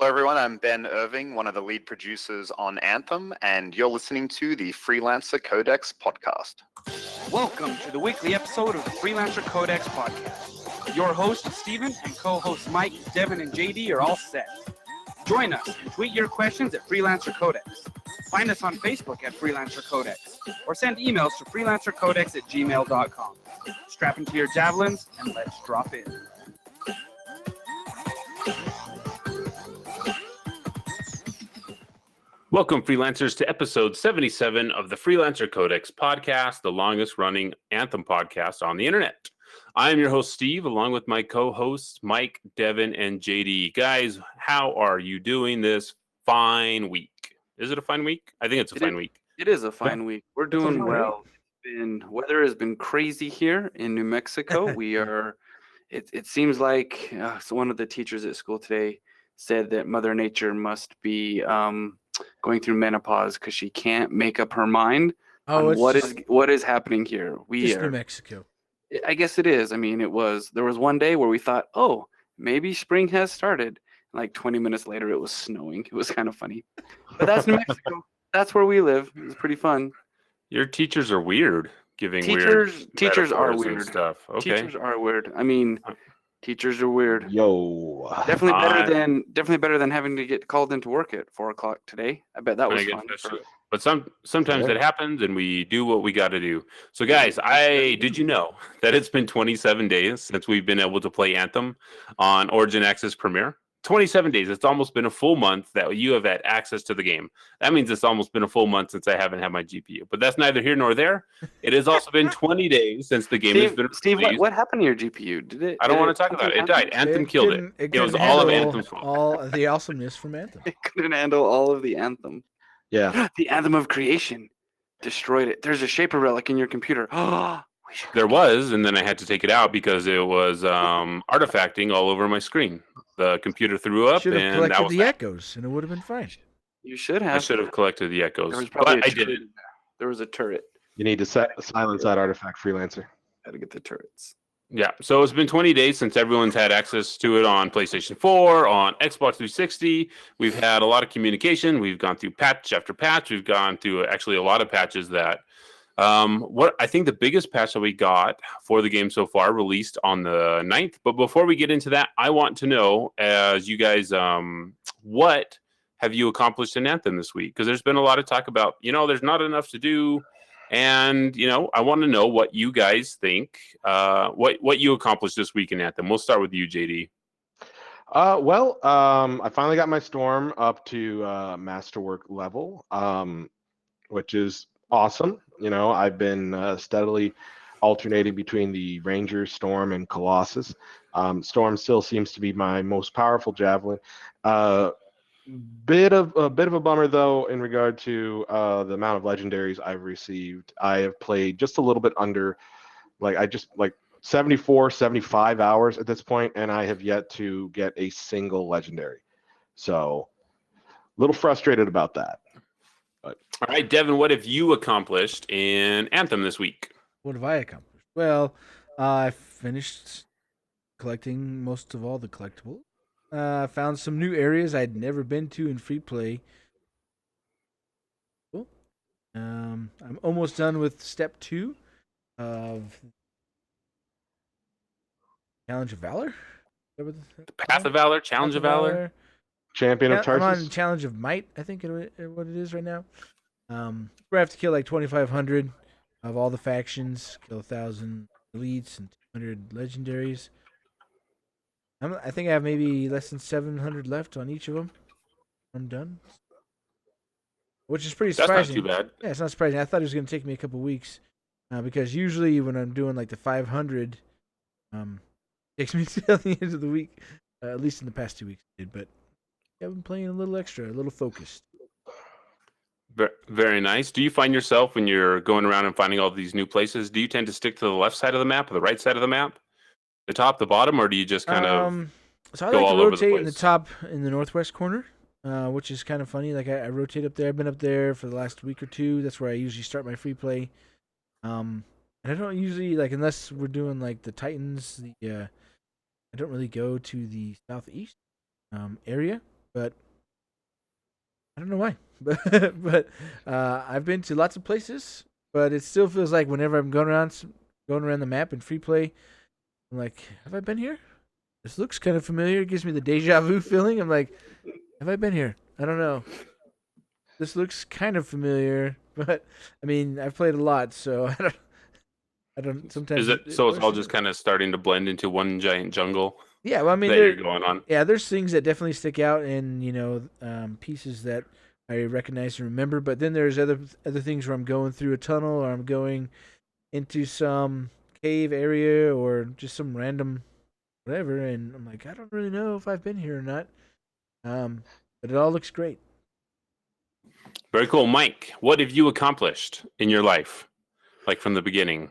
Hello, everyone. I'm Ben Irving, one of the lead producers on Anthem, and you're listening to the Freelancer Codex podcast. Welcome to the weekly episode of the Freelancer Codex podcast. Your host, Steven, and co-hosts Mike, Devon, and JD are all set. Join us and tweet your questions at Freelancer Codex. Find us on Facebook at Freelancer Codex, or send emails to freelancercodex@gmail.com. Strap into your javelins, and let's drop in. Welcome, freelancers, to episode 77 of the Freelancer Codex podcast, the longest-running Anthem podcast on the internet. I am your host, Steve, along with my co-hosts, Mike, Devon, and JD. Guys, how are you doing this fine week? Is it a fine week? I think it's a fine week. It is a fine week. We're doing well. Weather has been crazy here in New Mexico. We are. It seems like so one of the teachers at school today said that Mother Nature must be going through menopause because she can't make up her mind on what is happening here. We are New Mexico. I guess it is. I mean, there was one day where we thought, oh, maybe spring has started. Like 20 minutes later, it was snowing. It was kind of funny. But that's New Mexico. That's where we live. It's pretty fun. Your teachers are weird, giving teachers are weird and stuff. Okay. Teachers are weird. I mean, teachers are weird. Yo, Definitely better than having to get called into work at 4:00 today. I bet that was fun. But sometimes that happens, and we do what we got to do. So, guys, did you know that it's been 27 days since we've been able to play Anthem on Origin Access Premier? 27 days. It's almost been a full month that you have had access to the game. That means it's almost been a full month since I haven't had my GPU. But that's neither here nor there. It has also been 20 days since the game has been released. Steve, what happened to your GPU? I don't want to talk about it. It died. Anthem killed it. It was all of Anthem's fault. All the awesomeness from Anthem. It couldn't handle all of the Anthem. Yeah. The Anthem of creation destroyed it. There's a Shaper relic in your computer. There was, and then I had to take it out because it was artifacting all over my screen. The computer threw up, should have and collected that was the echoes, and it would have been fine. You should have. I should have collected the echoes, But I didn't. There was a turret. You need to silence that artifact, Freelancer. Had to get the turrets. Yeah, so it's been 20 days since everyone's had access to it on PlayStation 4, on Xbox 360. We've had a lot of communication. We've gone through patch after patch. We've gone through actually a lot of patches that what I think the biggest patch that we got for the game so far released on the 9th. But before we get into that, I want to know, as you guys, what have you accomplished in Anthem this week? Because there's been a lot of talk about, there's not enough to do. And, I want to know what you guys think, what you accomplished this week in Anthem. We'll start with you, JD. I finally got my Storm up to Masterwork level, which is awesome. I've been steadily alternating between the Ranger, Storm, and Colossus. Storm still seems to be my most powerful javelin. Bit of a bummer though in regard to the amount of legendaries I've received. I have played just a little bit under, 74, 75 hours at this point, and I have yet to get a single legendary. So, a little frustrated about that. All right, Devon, what have you accomplished in Anthem this week? What have I accomplished? Well, I finished collecting most of all the collectibles. Found some new areas I'd never been to in free play. Cool. I'm almost done with step 2 of Challenge of Valor. The Path of Valor, Challenge of Valor. Champion of Tarsus. I'm on Challenge of Might, I think what it is right now. Where I have to kill like 2,500 of all the factions, kill 1,000 elites and 200 legendaries. I think I have maybe less than 700 left on each of them. I'm done. Which is pretty surprising. That's not too bad. Yeah, it's not surprising. I thought it was going to take me a couple weeks. Because usually when I'm doing like the 500, it takes me till the end of the week. At least in the past 2 weeks it did. But I've been playing a little extra, a little focused. Very nice. Do you find yourself, when you're going around and finding all these new places, do you tend to stick to the left side of the map or the right side of the map? The top, the bottom, or do you just kind of so I go like all to over the rotate place? in the top in the northwest corner, which is kind of funny. Like I rotate up there. I've been up there for the last week or two. That's where I usually start my free play. And I don't usually, like, unless we're doing like the Titans, I don't really go to the southeast area. but I don't know why. But I've been to lots of places, but it still feels like whenever I'm going around the map in free play, I'm like, have I been here? This looks kind of familiar. It gives me the deja vu feeling. I'm like, have I been here? I don't know. This looks kind of familiar, but I mean, I've played a lot, so I don't. Sometimes Is it so? It's all just kind of starting to blend into one giant jungle yeah. Well, I mean, that you're going on. yeah, there's things that definitely stick out, and pieces that I recognize and remember. But then there's other things where I'm going through a tunnel, or I'm going into some cave area, or just some random whatever, and I'm like, I don't really know if I've been here or not. But it all looks great. Very cool, Mike. What have you accomplished in your life, like from the beginning?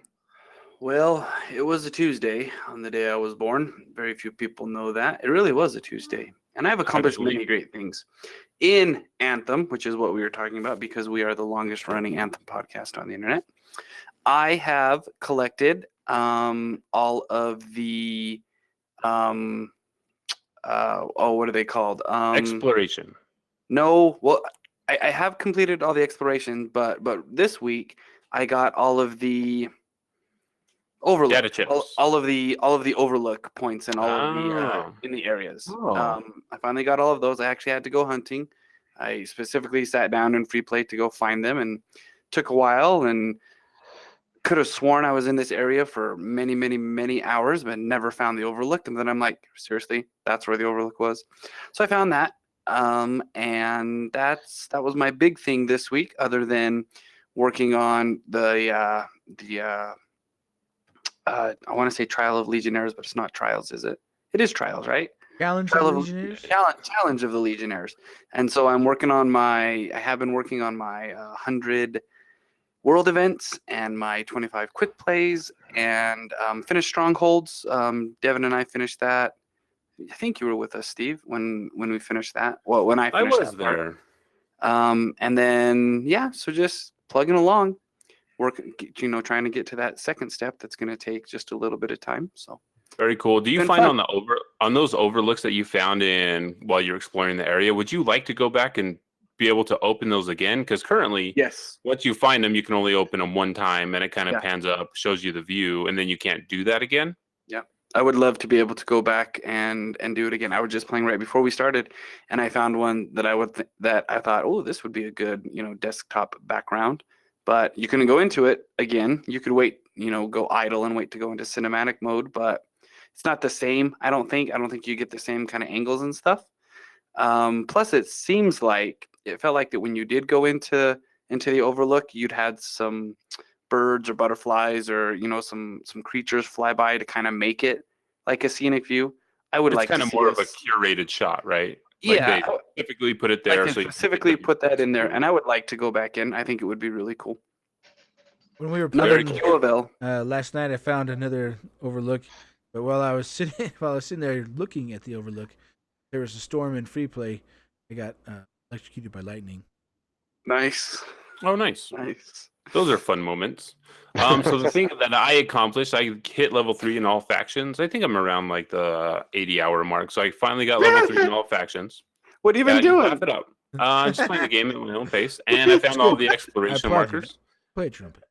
Well, it was a Tuesday on the day I was born. Very few people know that. It really was a Tuesday. And I've accomplished many great things in Anthem, which is what we were talking about because we are the longest running Anthem podcast on the internet. I have collected all of the what are they called? Exploration. No, well, I have completed all the exploration, but this week I got all of the overlook, Data chips. all of the overlook points and all of the Oh. in the areas. Oh. I finally got all of those. I actually had to go hunting. I specifically sat down in free play to go find them, and took a while. And could have sworn I was in this area for many, many, many hours, but never found the overlook. And then I'm like, seriously, that's where the overlook was. So I found that, and that was my big thing this week. Other than working on the I want to say Trial of Legionnaires, but it's not Trials, is it? It is Trials, right? Challenge Trial of of Legionnaires. Challenge of the Legionnaires. And so I have been working on my 100 world events and my 25 quick plays, and finished Strongholds. Devon and I finished that. I think you were with us, Steve, when we finished that. Well, when I I finished was that part. there. And then, yeah, so just plugging along, working, trying to get to that second step that's going to take just a little bit of time. So Very cool. Do you been find fun. on those overlooks that you found while you're exploring the area, would you like to go back and be able to open those again? Because currently, Yes. once you find them, you can only open them one time, and it kind of Yeah. pans up, shows you the view, and then you can't do that again. Yeah. I would love to be able to go back and do it again. I was just playing right before we started, and I found one that that I thought, oh, this would be a good, desktop background. But you couldn't go into it again. You could wait, go idle and wait to go into cinematic mode, but it's not the same. I don't think you get the same kind of angles and stuff. Plus, it felt like that when you did go into the overlook, you'd had some birds or butterflies or some creatures fly by to kind of make it like a scenic view. I would It's like kind to of see more of a us- curated shot, right? Like Yeah, they typically put it I there. can So you specifically can put that in there, and I would like to go back in. I think it would be really cool. When we were Another playing QOL. last night, I found another overlook. But while I was sitting there looking at the overlook, there was a storm in free play. I got electrocuted by lightning. Nice. Oh, nice. Nice. Those are fun moments. So the thing that I accomplished, I hit level 3 in all factions. I think I'm around like the 80-hour mark. So I finally got level 3 in all factions. What have you been You doing? laugh it up. Just playing the game at my own pace, and I found all the exploration applaud you. markers. Play a trumpet.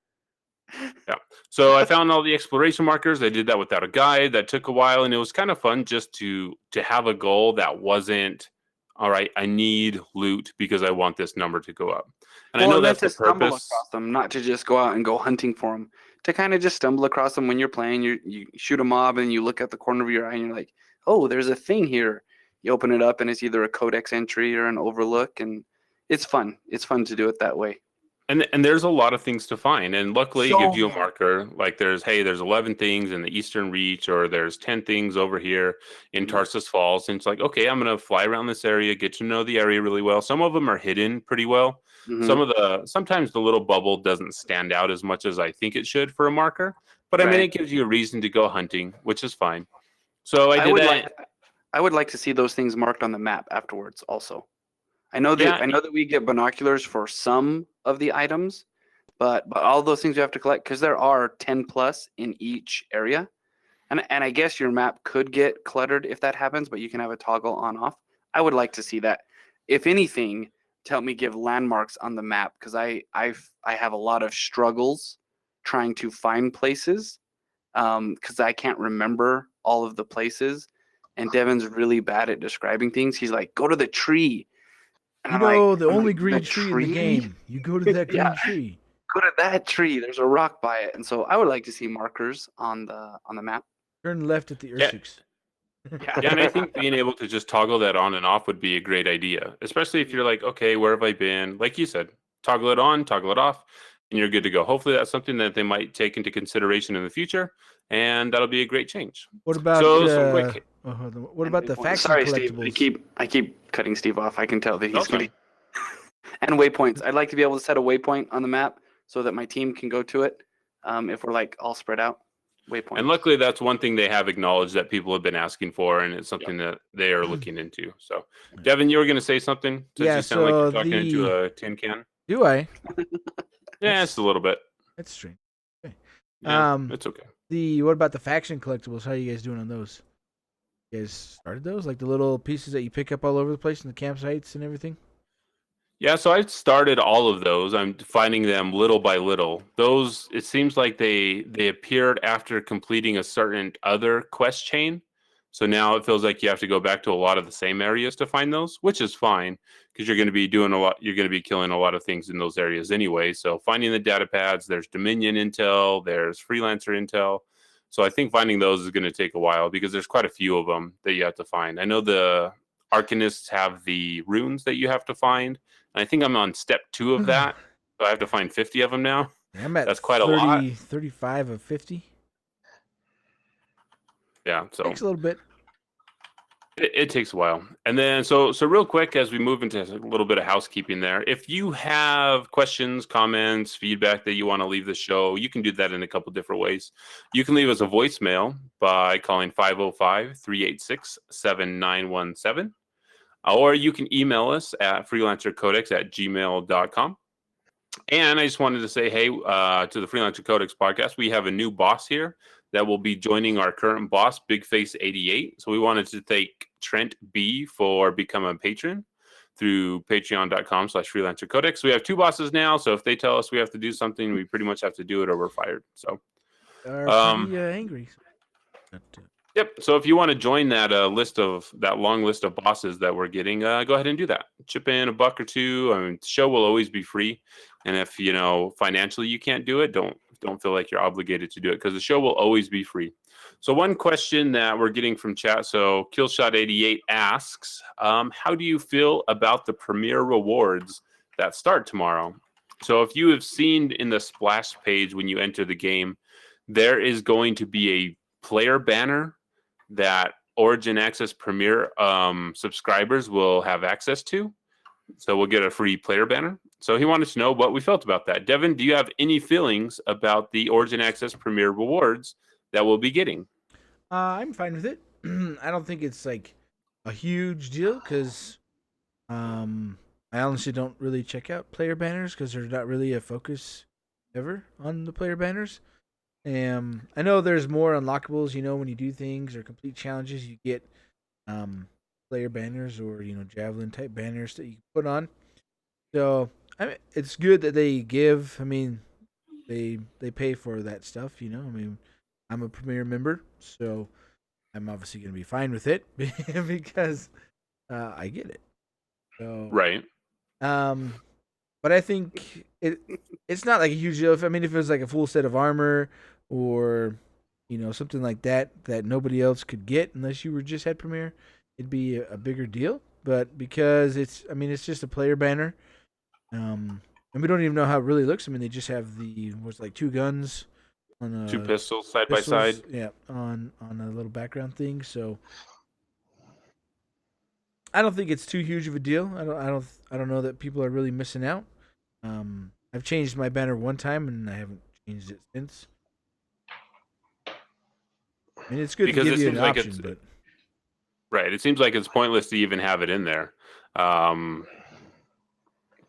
Yeah. So I found all the exploration markers. I did that without a guide. That took a while, and it was kind of fun just to have a goal that wasn't, all right, I need loot because I want this number to go up. And I know that's to the stumble purpose. across them, not to just go out and go hunting for them. To kind of just stumble across them when you're playing. You shoot a mob and you look at the corner of your eye and you're like, oh, there's a thing here. You open it up and it's either a codex entry or an overlook, and it's fun. It's fun to do it that way. And there's a lot of things to find, and luckily it So gives you a many. marker. Like there's 11 things in the Eastern Reach, or there's 10 things over here in Mhm. Tarsus Falls. And it's like, okay, I'm gonna fly around this area, get to know the area really well. Some of them are hidden pretty well. Mhm. Sometimes the little bubble doesn't stand out as much as I think it should for a marker. But I mean, Right. it gives you a reason to go hunting, which is fine. So I did that. I would like to see those things marked on the map afterwards. Also, I know that we get binoculars for some of the items, but all those things you have to collect because there are 10 plus in each area, and I guess your map could get cluttered if that happens, but you can have a toggle on off. I would like to see that. If anything, to help me give landmarks on the map, because I have a lot of struggles trying to find places, because I can't remember all of the places. And Devon's really bad at describing things. He's like, "Go to the tree," and You I'm like, know, the I'm only like, green "The tree in the tree? game. You go to that green Yeah. tree. Go to that tree. There's a rock by it." And so I would like to see markers on the map. Turn left at the Yeah. Ursics. Yeah. Yeah, and I think being able to just toggle that on and off would be a great idea, especially if you're like, okay, where have I been? Like you said, toggle it on, toggle it off, and you're good to go. Hopefully, that's something that they might take into consideration in the future, and that'll be a great change. What about So, some quick. hold on. What about the faction Sorry, collectibles? Steve. I keep cutting Steve off. I can tell that he's Also, getting. And waypoints. I'd like to be able to set a waypoint on the map so that my team can go to it. If we're like all spread out, waypoint. and luckily, that's one thing they have acknowledged that people have been asking for, and it's something that they are looking into. So, Devin, you were going to say something? Since Yeah, you sound like so you're talking into a tin can. Do I? Yeah, it's a little bit. That's strange. Okay. Yeah, it's okay. What about the faction collectibles? How are you guys doing on those? You guys started those? Like the little pieces that you pick up all over the place in the campsites and everything? Yeah, so I started all of those. I'm finding them little by little. Those, it seems like they appeared after completing a certain other quest chain. So now it feels like you have to go back to a lot of the same areas to find those, which is fine because you're going to be doing a lot. You're going to be killing a lot of things in those areas anyway. So finding the data pads, there's Dominion intel, there's Freelancer intel. So I think finding those is going to take a while because there's quite a few of them that you have to find. I know the Arcanists have the runes that you have to find. And I think I'm on step 2 of that. So I have to find 50 of them now. Yeah, I'm at That's quite a lot. 35 of 50. Yeah, so Takes a little bit. it takes a while. And then so real quick as we move into a little bit of housekeeping there, if you have questions, comments, feedback that you want to leave the show, you can do that in a couple different ways. You can leave us a voicemail by calling 505-386-7917. Or you can email us at freelancercodex@gmail.com. And I just wanted to say, hey, to the Freelancer Codex podcast, we have a new boss here that will be joining our current boss, BigFace88. So we wanted to thank Trent B for becoming a patron through patreon.com/freelancercodex. We have 2 bosses now. So if they tell us we have to do something, we pretty much have to do it or we're fired. So Are pretty angry. But, yep. So if you want to join that long list of bosses that we're getting, go ahead and do that. Chip in $1 or $2. I mean, the show will always be free. And if financially you can't do it, don't feel like you're obligated to do it because the show will always be free. So one question that we're getting from chat. So Killshot88 asks, how do you feel about the premiere rewards that start tomorrow? So if you have seen in the splash page when you enter the game, there is going to be a player banner that Origin Access Premier subscribers will have access to. So we'll get a free player banner. So he wanted to know what we felt about that. Devin, do you have any feelings about the Origin Access Premier rewards that we'll be getting? I'm fine with it. I don't think it's like a huge deal because I honestly don't really check out player banners because there's not really a focus ever on the player banners. I know there's more unlockables, when you do things or complete challenges, you get player banners or javelin type banners that you can put on. So it's good that they give. I mean, they pay for that stuff. I mean, I'm a premier member, so I'm obviously going to be fine with it because I get it. So Right. but I think it's not like a huge deal. If it was like a full set of armor or something like that nobody else could get unless you just had Premier, it'd be a bigger deal. But because it's just a player banner, and we don't even know how it really looks. I mean, they just have the 2 guns on 2 pistols side by side. Yeah, on a little background thing. So I don't think it's too huge of a deal. I don't know that people are really missing out. I've changed my banner one time and I haven't changed it since. I mean, it's good Because to give it you an seems like option, but right. It seems like it's pointless to even have it in there.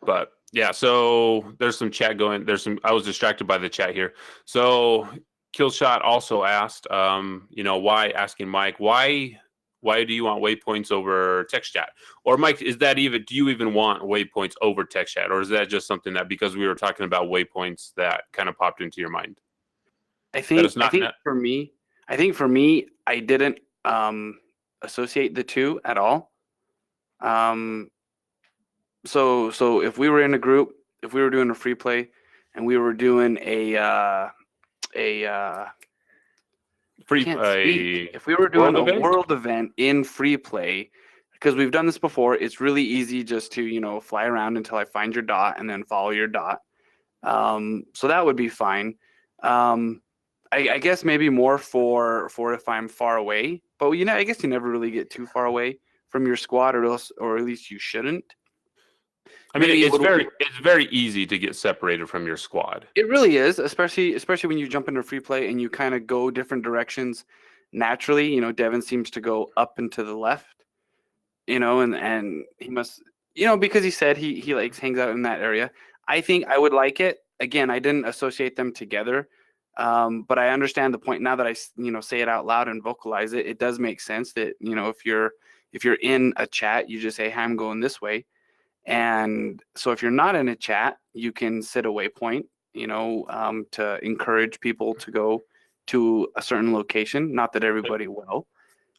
But yeah, so there's some chat going. I was distracted by the chat here. So Killshot also asked, asking Mike, why Why do you want waypoints over text chat? Or Mike, is that even? Do you even want waypoints over text chat, or is that just something that because we were talking about waypoints that kind of popped into your mind? I That it's think not net- for me, I didn't associate the two at all. So if we were in a group, if we were doing a free play, and we were doing a free can't a speak. If we were doing world a event? world event in free play, because we've done this before, it's really easy just to fly around until I find your dot and then follow your dot. So that would be fine. I guess maybe more for if I'm far away, but I guess you never really get too far away from your squad, or at least you shouldn't. I mean, Maybe it's very easy to get separated from your squad. It really is, especially when you jump into free play and you kind of go different directions naturally. Devon seems to go up and to the left, and he must, because he said he likes hangs out in that area. I think I would like it. Again, I didn't associate them together, but I understand the point now that I say it out loud and vocalize it. It does make sense that if you're in a chat, you just say, "Hey, I'm going this way." And so if you're not in a chat, you can set a waypoint, to encourage people to go to a certain location. Not that everybody will.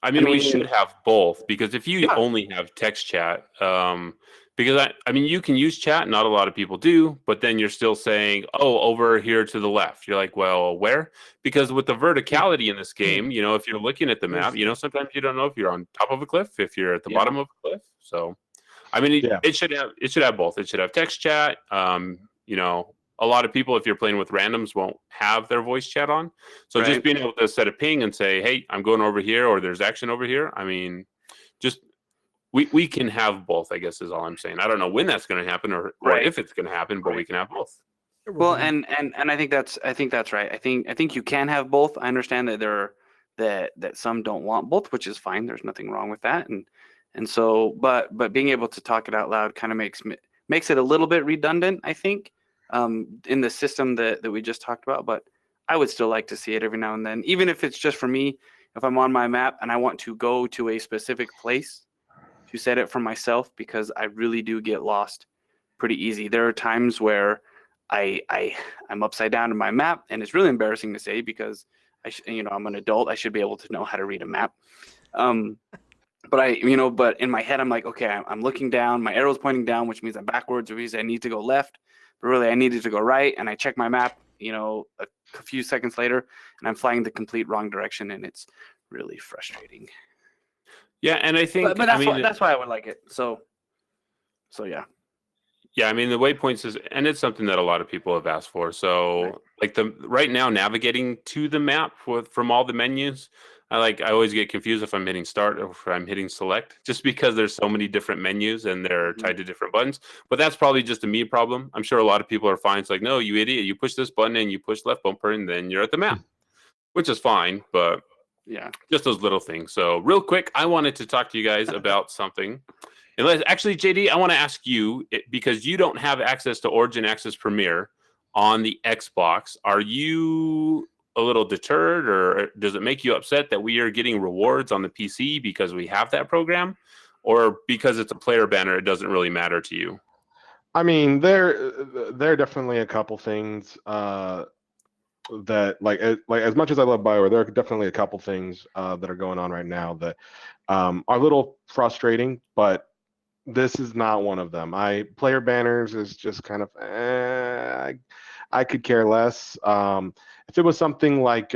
I mean, we should have both, because if you Yeah. only have text chat, because I mean, you can use chat, not a lot of people do, but then you're still saying, oh, over here to the left. You're like, well, where? Because with the verticality in this game, if you're looking at the map, sometimes you don't know if you're on top of a cliff, if you're at the bottom of a cliff. So, I mean, it should have both. It should have text chat. A lot of people, if you're playing with randoms, won't have their voice chat on. So just being able to set a ping and say, hey, I'm going over here, or there's action over here. I mean, just we can have both, I guess, is all I'm saying. I don't know when that's going to happen or if it's going to happen, but we can have both. Well, and I think that's right. I think you can have both. I understand that that some don't want both, which is fine. There's nothing wrong with that. And so, but being able to talk it out loud kind of makes it a little bit redundant, I think, in the system that we just talked about. But I would still like to see it every now and then, even if it's just for me. If I'm on my map and I want to go to a specific place, to set it for myself, because I really do get lost pretty easy. There are times where I'm upside down in my map, and it's really embarrassing to say, because I'm an adult. I should be able to know how to read a map. But but in my head, I'm like, okay, I'm looking down, my arrow's pointing down, which means I'm backwards, which means I need to go left, but really I needed to go right. And I check my map, a few seconds later, and I'm flying the complete wrong direction, and it's really frustrating. Yeah, and I think, but that's why I would like it. So yeah. Yeah, I mean, the waypoints and it's something that a lot of people have asked for. So, like right now, navigating to the map from all the menus, I always get confused if I'm hitting start or if I'm hitting select, just because there's so many different menus and they're tied to different buttons. But that's probably just a me problem. I'm sure a lot of people are fine. It's like, no, you idiot, you push this button and you push left bumper and then you're at the map, which is fine. But yeah, just those little things. So real quick, I wanted to talk to you guys about something. Actually, JD, I want to ask you, because you don't have access to Origin Access Premier on the Xbox. Are you a little deterred, or does it make you upset that we are getting rewards on the PC because we have that program, or because it's a player banner, it doesn't really matter to you? I mean, there are definitely a couple things that like as much as I love BioWare, there are definitely a couple things that are going on right now that are a little frustrating, but this is not one of them. Player banners is just kind of I could care less. If it was something like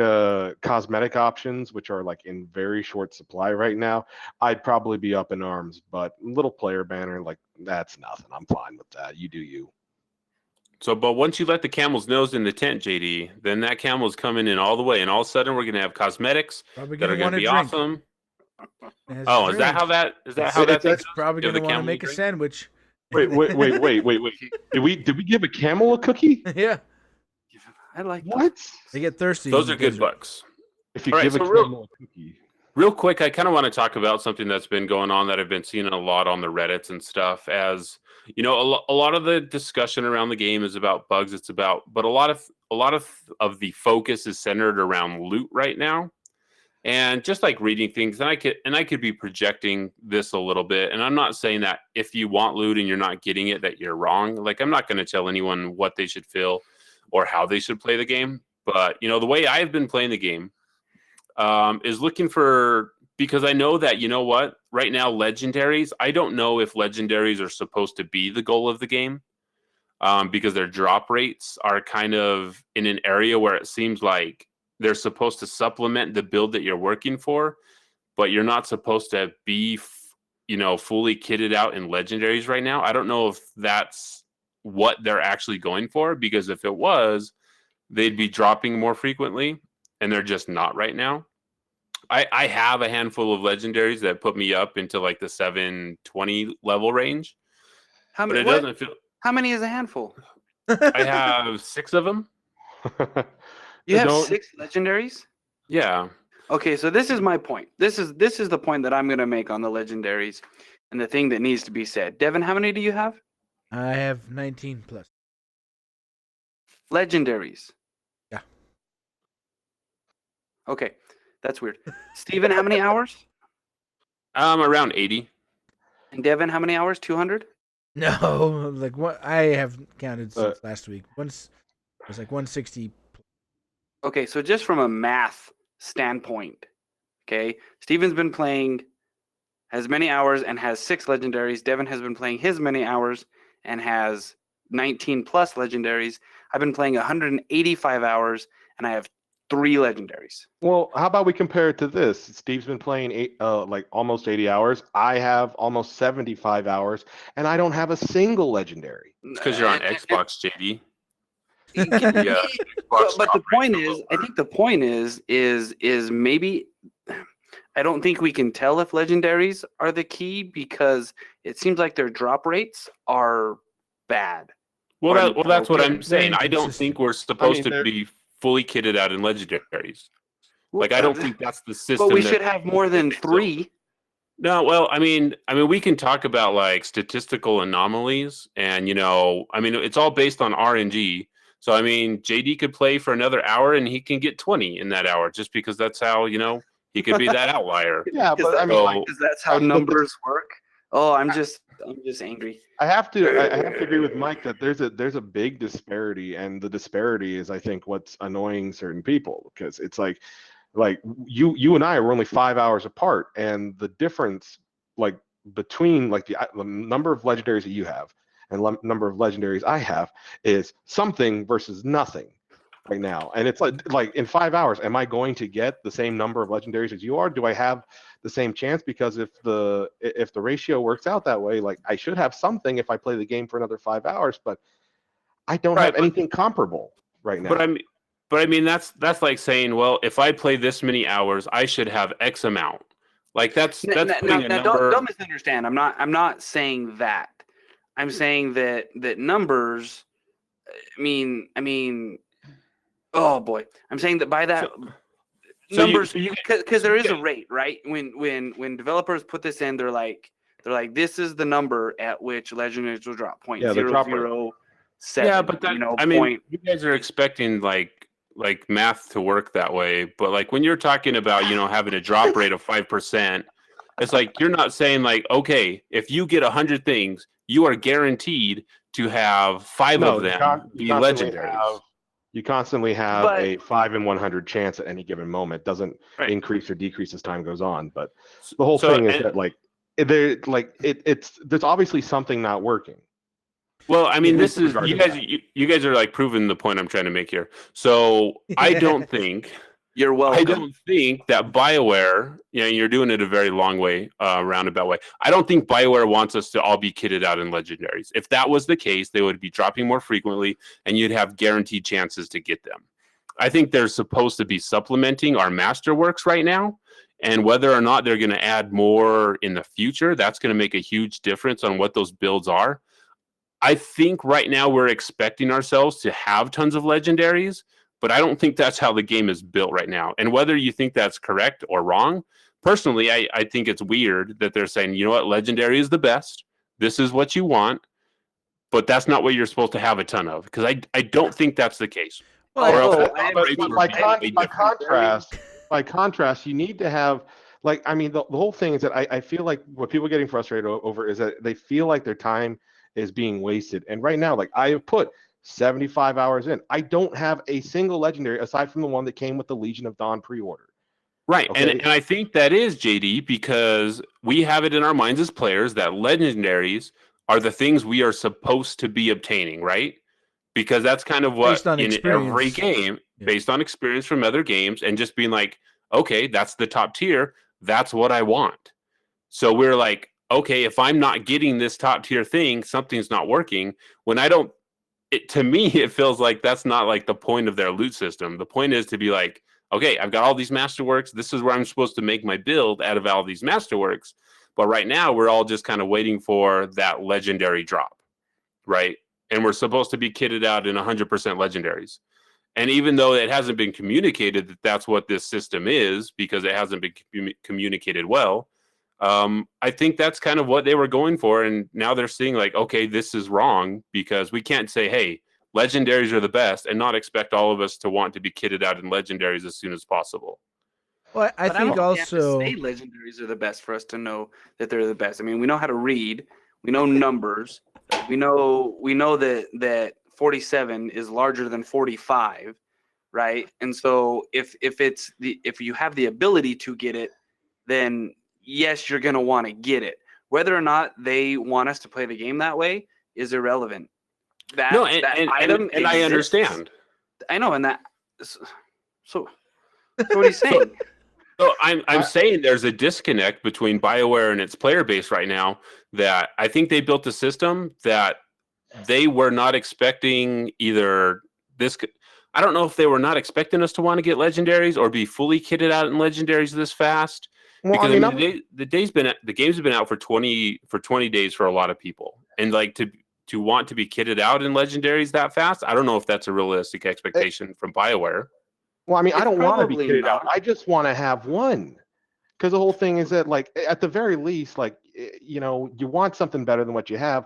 cosmetic options, which are like in very short supply right now, I'd probably be up in arms. But little player banner, like, that's nothing. I'm fine with that. You do you. So, but once you let the camel's nose in the tent, JD, then that camel's coming in all the way, and all of a sudden we're gonna have cosmetics that are gonna be awesome. Oh, is that how that It's probably gonna want to make a sandwich. Wait. Did we give a camel a cookie? Yeah. I like what? They get thirsty. Those are good bucks. If you give a camel a cookie. Real quick, I kind of want to talk about something that's been going on that I've been seeing a lot on the Reddits and stuff. As you know, a lot of the discussion around the game is about bugs. But a lot of the focus is centered around loot right now. And just like reading things, and I could be projecting this a little bit. And I'm not saying that if you want loot and you're not getting it, that you're wrong. Like, I'm not going to tell anyone what they should feel or how they should play the game. But, you know, the way I've been playing the game is looking for, because I know that, you know what, right now, legendaries, I don't know if legendaries are supposed to be the goal of the game, because their drop rates are kind of in an area where it seems like they're supposed to supplement the build that you're working for, but you're not supposed to be, you know, fully kitted out in legendaries right now. I don't know if that's what they're actually going for, because if it was, they'd be dropping more frequently, and they're just not right now. I have a handful of legendaries that put me up into like the 720 level range, How but many? it doesn't feel. How many is a handful? I have 6 of them. You have Don't- 6 legendaries? Yeah. Okay, so this is my point. This is the point that I'm going to make on the legendaries and the thing that needs to be said. Devon, how many do you have? I have 19 plus. Legendaries. Yeah. Okay, that's weird. Steven, how many hours? Around 80. And Devon, how many hours? 200? No, like what I have counted since last week. Once it was like 160. Okay, so just from a math standpoint, okay, Steven's been playing as many hours and has 6 legendaries. Devon has been playing his many hours and has 19 plus legendaries. I've been playing 185 hours and I have 3 legendaries. Well, how about we compare it to this? Steve's been playing like almost 80 hours. I have almost 75 hours, and I don't have a single legendary. It's because you're on Xbox, JD. Yeah. But the Xbox point rate's is, lower. I think the point is maybe I don't think we can tell if legendaries are the key because it seems like their drop rates are bad. Well, that's what I'm They're saying. I don't inconsistent. think we're supposed to they're- be fully kitted out in legendaries. Like, I don't think that's the system. But we that- should have more than 3. No, well, I mean, we can talk about like statistical anomalies, and it's all based on RNG. So, I mean, JD could play for another hour, and he can get 20 in that hour, just because that's how he could be that outlier. Yeah, but I mean, like, Because that's how numbers work. Oh, I'm just angry. I have to agree with Mike that there's a big disparity, and the disparity is, I think, what's annoying certain people, because it's like you and I were only 5 hours apart, and the difference like between like the number of legendaries that you have and number of legendaries I have is something versus nothing right now. And it's like in 5 hours, am I going to get the same number of legendaries as you are? Do I have the same chance? Because if the ratio works out that way, like I should have something if I play the game for another 5 hours, but I don't have anything comparable right now. But I mean, that's like saying, well, if I play this many hours, I should have X amount. Like that's putting a number. Don't misunderstand. I'm not saying that. I'm saying that numbers. I mean. Oh boy, I'm saying that by that numbers, because there is a rate, right? When developers put this in, they're like this is the number at which legendaries will drop. Yeah, the drop rate. 0.007. Yeah, but that, you guys are expecting like math to work that way, but like when you're talking about having a drop rate of 5%, it's like you're not saying like, okay, if you get 100 things, you are guaranteed to have 5 of them be legendaries. You constantly have a 5 in 100 chance at any given moment. It doesn't increase or decrease as time goes on. But the whole thing is that there's obviously something not working. Well, I mean, this is you guys are like proving the point I'm trying to make here. So I don't think you're welcome. I don't think that BioWare, you're doing it a very long way, roundabout way. I don't think BioWare wants us to all be kitted out in legendaries. If that was the case, they would be dropping more frequently, and you'd have guaranteed chances to get them. I think they're supposed to be supplementing our masterworks right now, and whether or not they're going to add more in the future, that's going to make a huge difference on what those builds are. I think right now we're expecting ourselves to have tons of legendaries, but I don't think that's how the game is built right now. And whether you think that's correct or wrong, personally, I think it's weird that they're saying, you know what, legendary is the best. This is what you want, but that's not what you're supposed to have a ton of, because I don't think that's the case. By by contrast, you need to have like I mean the whole thing is that I feel like what people are getting frustrated over is that they feel like their time is being wasted. And right now, like I have put 75 hours in. I don't have a single legendary aside from the one that came with the Legion of Dawn pre-order. Right. Okay. And I think that is JD because we have it in our minds as players that legendaries are the things we are supposed to be obtaining, right? Because that's kind of what Based on in every experience. game, Yeah. based on experience from other games, and just being like, okay, that's the top tier. That's what I want. So we're like, okay, if I'm not getting this top tier thing, something's not working. When I don't, to me, it feels like that's not like the point of their loot system. The point is to be like, okay, I've got all these masterworks. This is where I'm supposed to make my build out of all these masterworks. But right now, we're all just kind of waiting for that legendary drop, right? And we're supposed to be kitted out in 100% legendaries. And even though it hasn't been communicated that that's what this system is, because it hasn't been communicated well, I think that's kind of what they were going for. And now they're seeing like, okay, this is wrong because we can't say, hey, legendaries are the best and not expect all of us to want to be kitted out in legendaries as soon as possible. Well, I But think don't think you also. have to say legendaries are the best for us to know that they're the best. I mean, we know how to read, we know numbers, we know that 47 is larger than 45, right? And so if you have the ability to get it, then yes, you're going to want to get it. Whether or not they want us to play the game that way is irrelevant. That item and I exists. understand. I know, and that. So what are you saying? So I'm saying there's a disconnect between BioWare and its player base right now that I think they built a system that they were not expecting either this. I don't know if they were not expecting us to want to get legendaries or be fully kitted out in legendaries this fast. Well, Because I mean, the games have been out for 20 days for a lot of people, and like to want to be kitted out in legendaries that fast, I don't know if that's a realistic expectation from BioWare. well, I mean, I It's don't want to be probably kitted out. not. I just want to have one. Because the whole thing is that, like, at the very least, like, you know, you want something better than what you have.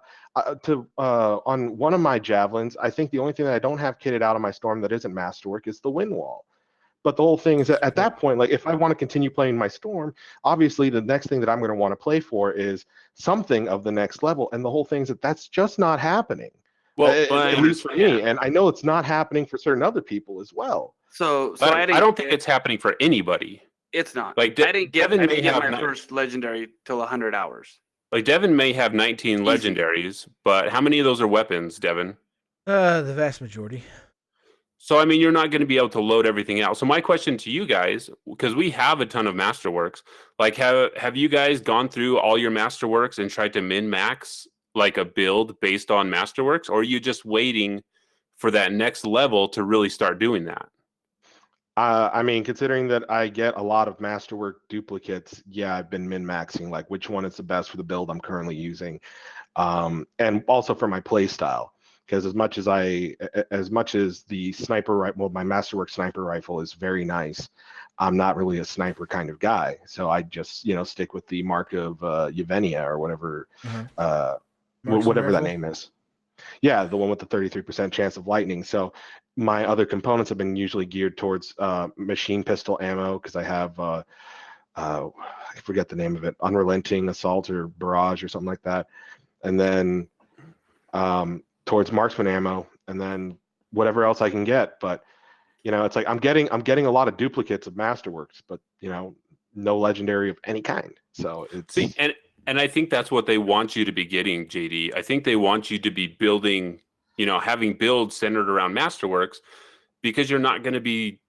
On one of my javelins, I think the only thing that I don't have kitted out on my storm that isn't masterwork is the wind wall. But the whole thing is that at that point, like, if I want to continue playing my storm, obviously the next thing that I'm going to want to play for is something of the next level. And the whole thing is that that's just not happening. Well, At least for me, and I know it's not happening for certain other people as well. So I don't think it's happening for anybody. It's not. Like I didn't get my not- first legendary till 100 hours. Like Devon may have 19 Easy. legendaries, but how many of those are weapons, Devon? The vast majority. So I mean, you're not going to be able to load everything out. So my question to you guys, because we have a ton of masterworks, like have you guys gone through all your masterworks and tried to min max like a build based on masterworks, or are you just waiting for that next level to really start doing that? I mean, considering that I get a lot of masterwork duplicates, yeah, I've been min-maxing like which one is the best for the build I'm currently using, and also for my play style. Because as much as the sniper rifle, well, my masterwork sniper rifle is very nice, I'm not really a sniper kind of guy. So I just stick with the Mark of Yevgenia or whatever, whatever that name is. Yeah, the one with the 33% chance of lightning. So my other components have been usually geared towards machine pistol ammo because I have I forget the name of it, unrelenting assault or barrage or something like that, and then towards marksman ammo, and then whatever else I can get. But it's like I'm getting a lot of duplicates of masterworks, but no legendary of any kind. So it's and I think that's what they want you to be getting, JD. I think they want you to be building, having builds centered around masterworks, because you're not going to be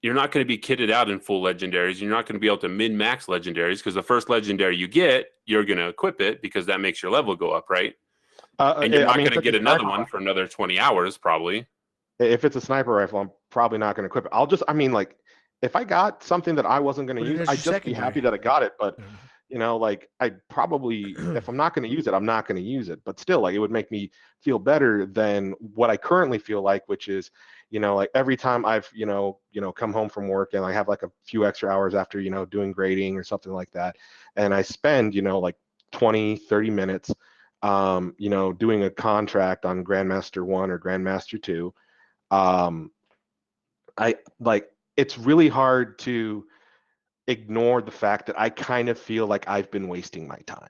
kitted out in full legendaries. You're not going to be able to min max legendaries because the first legendary you get, you're going to equip it because that makes your level go up, right? And you're not going to get another one for another 20 hours, probably. If it's a sniper rifle, I'm probably not going to equip it. Like, if I got something that I wasn't going to use, I'd just be happy that I got it. But, like, I'd probably, if I'm not going to use it, I'm not going to use it. But still, like, it would make me feel better than what I currently feel like, which is, like every time I've, come home from work and I have like a few extra hours after, doing grading or something like that. And I spend, like 20, 30 minutes, doing a contract on Grandmaster 1 or Grandmaster 2. It's really hard to ignore the fact that I kind of feel like I've been wasting my time.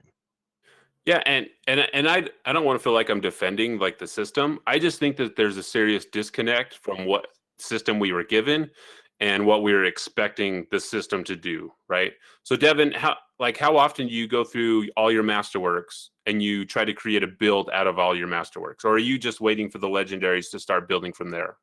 Yeah, and I don't want to feel like I'm defending like the system. I just think that there's a serious disconnect from what system we were given and what we were expecting the system to do, right? So Devin, how often do you go through all your masterworks and you try to create a build out of all your masterworks, or are you just waiting for the legendaries to start building from there?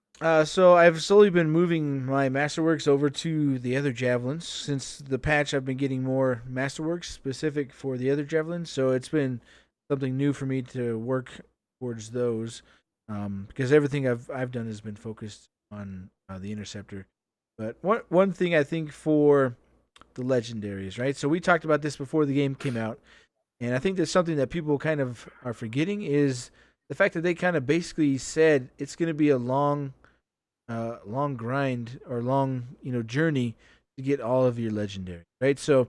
So I've slowly been moving my Masterworks over to the other javelins. Since the patch, I've been getting more Masterworks specific for the other javelins. So it's been something new for me to work towards those, because everything I've done has been focused on the Interceptor. But one thing I think for the legendaries, right? So we talked about this before the game came out, and I think that's something that people kind of are forgetting is the fact that they kind of basically said it's going to be a long grind or long journey to get all of your legendary, right? So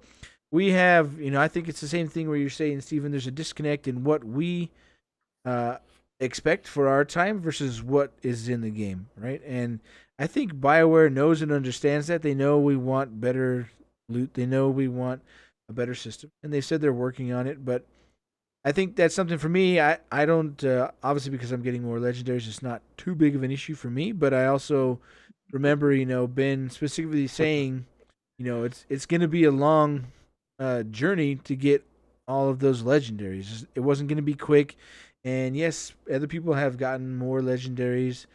we have, I think it's the same thing where you're saying, Stephen, there's a disconnect in what we uh, expect for our time versus what is in the game, right? And I think BioWare knows and understands that. They know we want better loot. They know we want a better system, and they said they're working on it. But I think that's something for me. I don't obviously, because I'm getting more legendaries, it's not too big of an issue for me. But I also remember, Ben specifically saying, it's going to be a long journey to get all of those legendaries. It wasn't going to be quick, and yes, other people have gotten more legendaries.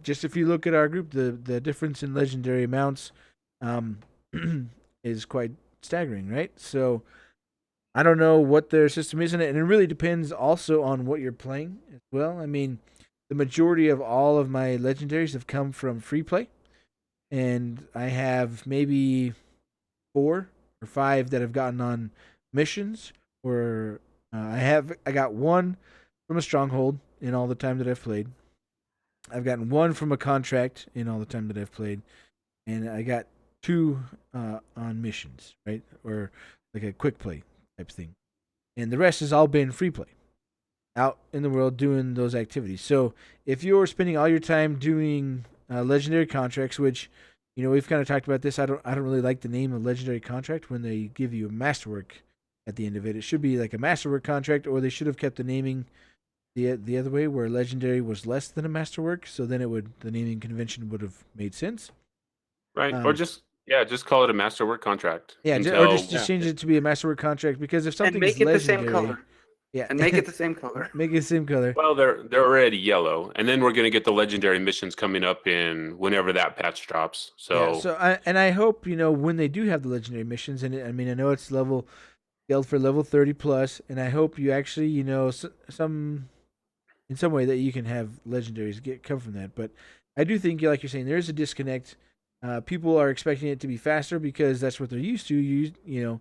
Just if you look at our group, the difference in legendary amounts um, is quite staggering, right? So I don't know what their system is in it, and it really depends also on what you're playing as well. I mean, the majority of all of my legendaries have come from free play, and I have maybe 4 or 5 that have gotten on missions, or I got 1 from a stronghold in all the time that I've played. I've gotten 1 from a contract in all the time that I've played, and I got 2 on missions, right, or like a quick play type thing, and the rest has all been free play out in the world doing those activities. So if you're spending all your time doing legendary contracts, which we've kind of talked about this, I don't really like the name of legendary contract when they give you a masterwork at the end of it. It should be like a masterwork contract, or they should have kept the naming the other way, where legendary was less than a masterwork, so then the naming convention would have made sense, Right. Or just call it a masterwork contract. or just change it to be a masterwork contract, because if something and make is it legendary, the same color. Yeah, And make it the same color. Make it the same color. Well, they're already yellow, and then we're going to get the legendary missions coming up in whenever that patch drops. So, I hope when they do have the legendary missions, and I know it's scaled for level 30 plus, and I hope you actually some in some way that you can have legendaries come from that. But I do think, like you're saying, there is a disconnect. People are expecting it to be faster because that's what they're used to.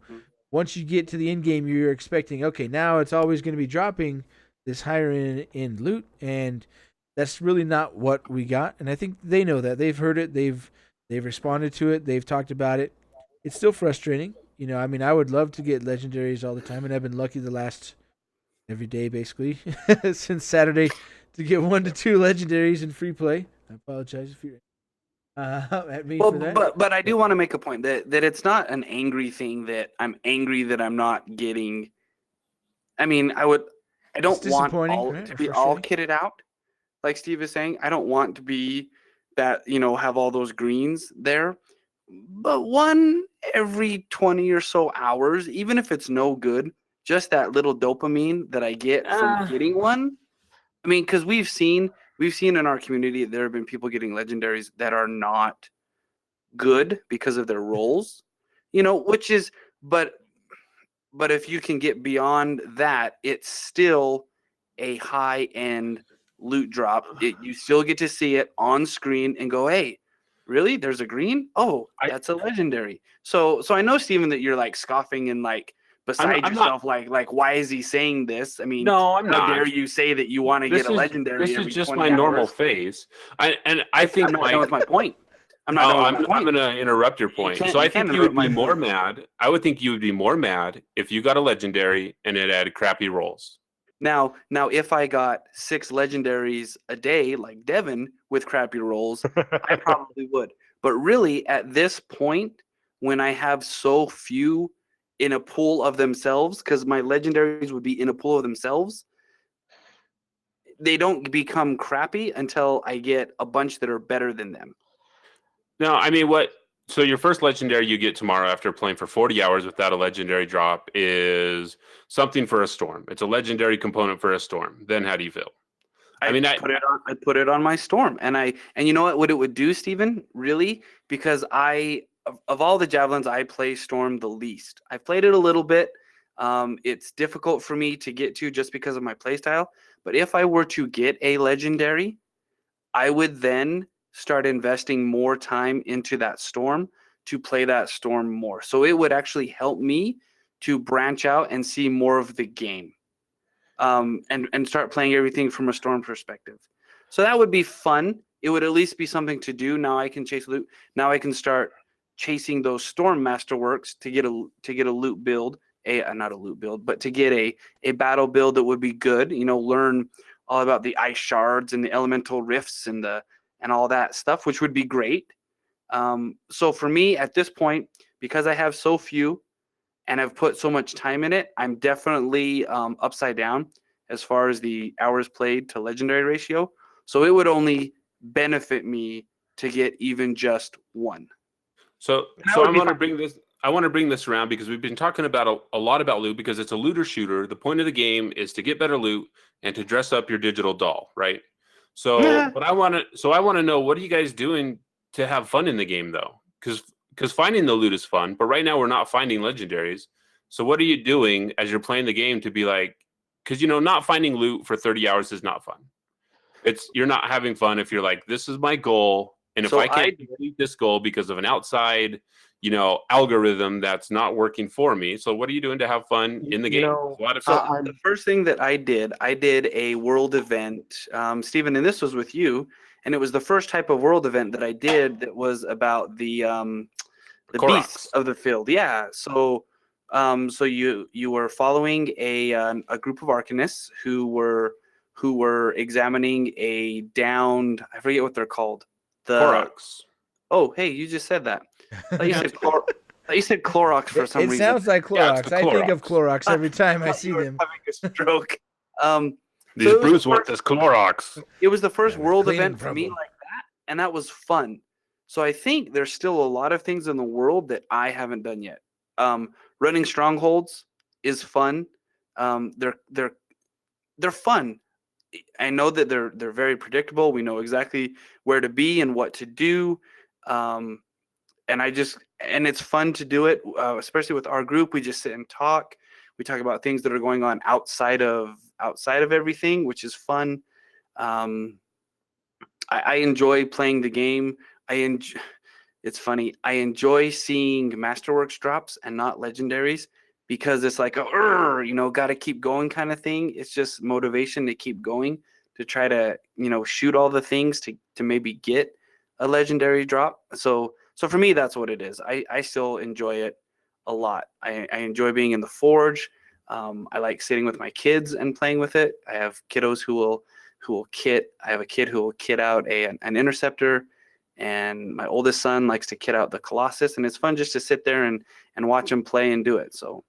Once you get to the end game, you're expecting, okay, now it's always going to be dropping this higher end loot, and that's really not what we got. And I think they know that. They've heard it. They've responded to it. They've talked about it. It's still frustrating. I would love to get legendaries all the time, and I've been lucky the last every day basically since Saturday to get 1 to 2 legendaries in free play. I apologize if you're at me for that. But I do want to make a point that it's not an angry thing that I'm angry that I'm not getting. I don't want all to be all kitted out, like Steve is saying. I don't want to be that, have all those greens there. But 1 every 20 or so hours, even if it's no good, just that little dopamine that I get from getting one. Because we've seen in our community there have been people getting legendaries that are not good because of their roles, which is, but if you can get beyond that, it's still a high end loot drop. You still get to see it on screen and go, hey, really? There's a green? Oh, that's a legendary. So I know, Steven, that you're like scoffing and like beside yourself, like why is he saying this? No, I'm not. How dare you say that you want to get a legendary? This is just my normal phase. I think I'm not done with my point. I'm going to interrupt your point. So I think you would be more mad. I would think you would be more mad if you got a legendary and it had crappy rolls. Now, if I got 6 legendaries a day, like Devon, with crappy rolls, I probably would. But really, at this point, when I have so few in a pool of themselves, because my legendaries would be in a pool of themselves. They don't become crappy until I get a bunch that are better than them. No, I mean, so your first legendary you get tomorrow after playing for 40 hours without a legendary drop is something for a storm. It's a legendary component for a storm. Then how do you feel? I put it on my storm, and you know what it would do, Steven? Really? Because of all the javelins, I play storm the least. I've played it a little bit. It's difficult for me to get to just because of my playstyle. But if I were to get a legendary, I would then start investing more time into that storm to play that storm more. So it would actually help me to branch out and see more of the game, and start playing everything from a storm perspective. So that would be fun. It would at least be something to do. Now I can chase loot. Now I can start chasing those storm masterworks to get a loot build, not a loot build, but to get a battle build that would be good. Learn all about the ice shards and the elemental rifts and all that stuff, which would be great. So for me at this point, because I have so few and I've put so much time in it, I'm definitely upside down as far as the hours played to legendary ratio. So it would only benefit me to get even just one. So I want to bring this around because we've been talking about a lot about loot because it's a looter shooter. The point of the game is to get better loot and to dress up your digital doll, right? So what I want to know, what are you guys doing to have fun in the game though? Because finding the loot is fun, but right now we're not finding legendaries. So what are you doing as you're playing the game to be like, because not finding loot for 30 hours is not fun. You're not having fun if you're like, this is my goal. And if I can't complete this goal because of an outside, algorithm that's not working for me. So what are you doing to have fun in the game? The first thing that I did a world event, Stephen, and this was with you, and it was the first type of world event that I did that was about the beasts of the field. Yeah. So you were following a group of arcanists who were examining a downed, I forget what they're called. Koroks. Oh, hey, you just said that. I thought you said Clorox for some reason. It sounds like Clorox. I think of Clorox every time I see them. Having a stroke. These Bruce want this Clorox. It was the first world event for me like that, and that was fun. So I think there's still a lot of things in the world that I haven't done yet. Running strongholds is fun. They're fun. I know that they're very predictable. We know exactly where to be and what to do. And it's fun to do it, especially with our group. We just sit and talk. We talk about things that are going on outside of everything, which is fun. I enjoy playing the game. It's funny. I enjoy seeing Masterworks drops and not legendaries because it's like got to keep going kind of thing. It's just motivation to keep going, to try to shoot all the things to maybe get a legendary drop. So for me, that's what it is. I still enjoy it a lot. I enjoy being in the forge. I like sitting with my kids and playing with it. I have kiddos who will kit. I have a kid who will kit out an interceptor, and my oldest son likes to kit out the Colossus, and it's fun just to sit there and watch them play and do it. So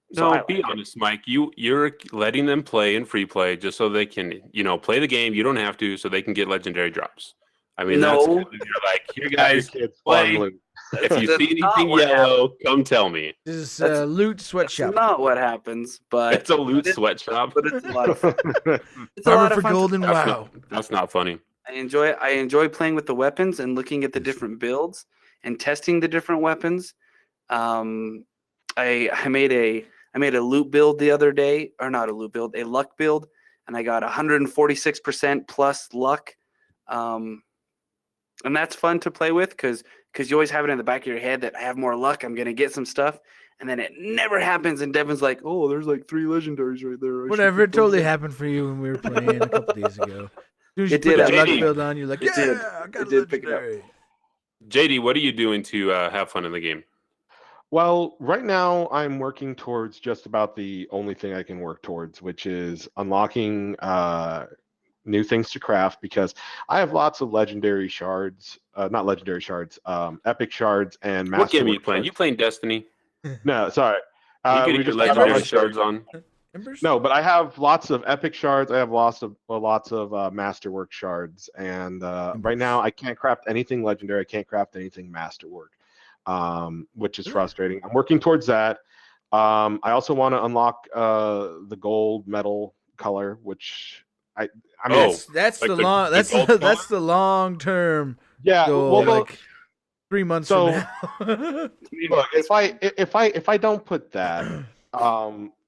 be honest, Mike. You're letting them play in free play just so they can play the game. You don't have to, so they can get legendary drops. I mean, No. You're like, here guys, play. If you see anything yellow, come tell me. This is a loot sweatshop. That's not what happens, but It's a loot sweatshop. But it's a lot of fun. It's Armor for gold and That's WoW. That's not funny. I enjoy playing with the weapons and looking at the different builds and testing the different weapons. I made a loot build the other day, or not a loot build, a luck build, and I got 146% plus luck. And that's fun to play with because you always have it in the back of your head that I have more luck, I'm gonna get some stuff, and then it never happens. And Devon's like, "Oh, there's like 3 legendaries right there." Whatever, it totally happened for you when we were playing a couple days ago. As soon as you It put did, that luck JD. build on, you're like, It did. I got It a did pick it up. legendary. JD, what are you doing to have fun in the game? Well, right now I'm working towards just about the only thing I can work towards, which is unlocking new things to craft because I have lots of legendary shards, not legendary shards, epic shards and What game are you masterwork playing? shards. You playing Destiny? No, sorry. You We getting were your just talking about legendary Embers? shards on? Embers? No, but I have lots of epic shards. I have lots of masterwork shards, and right now I can't craft anything legendary. I can't craft anything masterwork, which is Really? frustrating. I'm working towards that. I also want to unlock the gold metal color, which I mean, Oh, That's like the the- long. the That's gold that's the long term yeah. goal. Well, Like 3 months so from now. look, if I don't put that,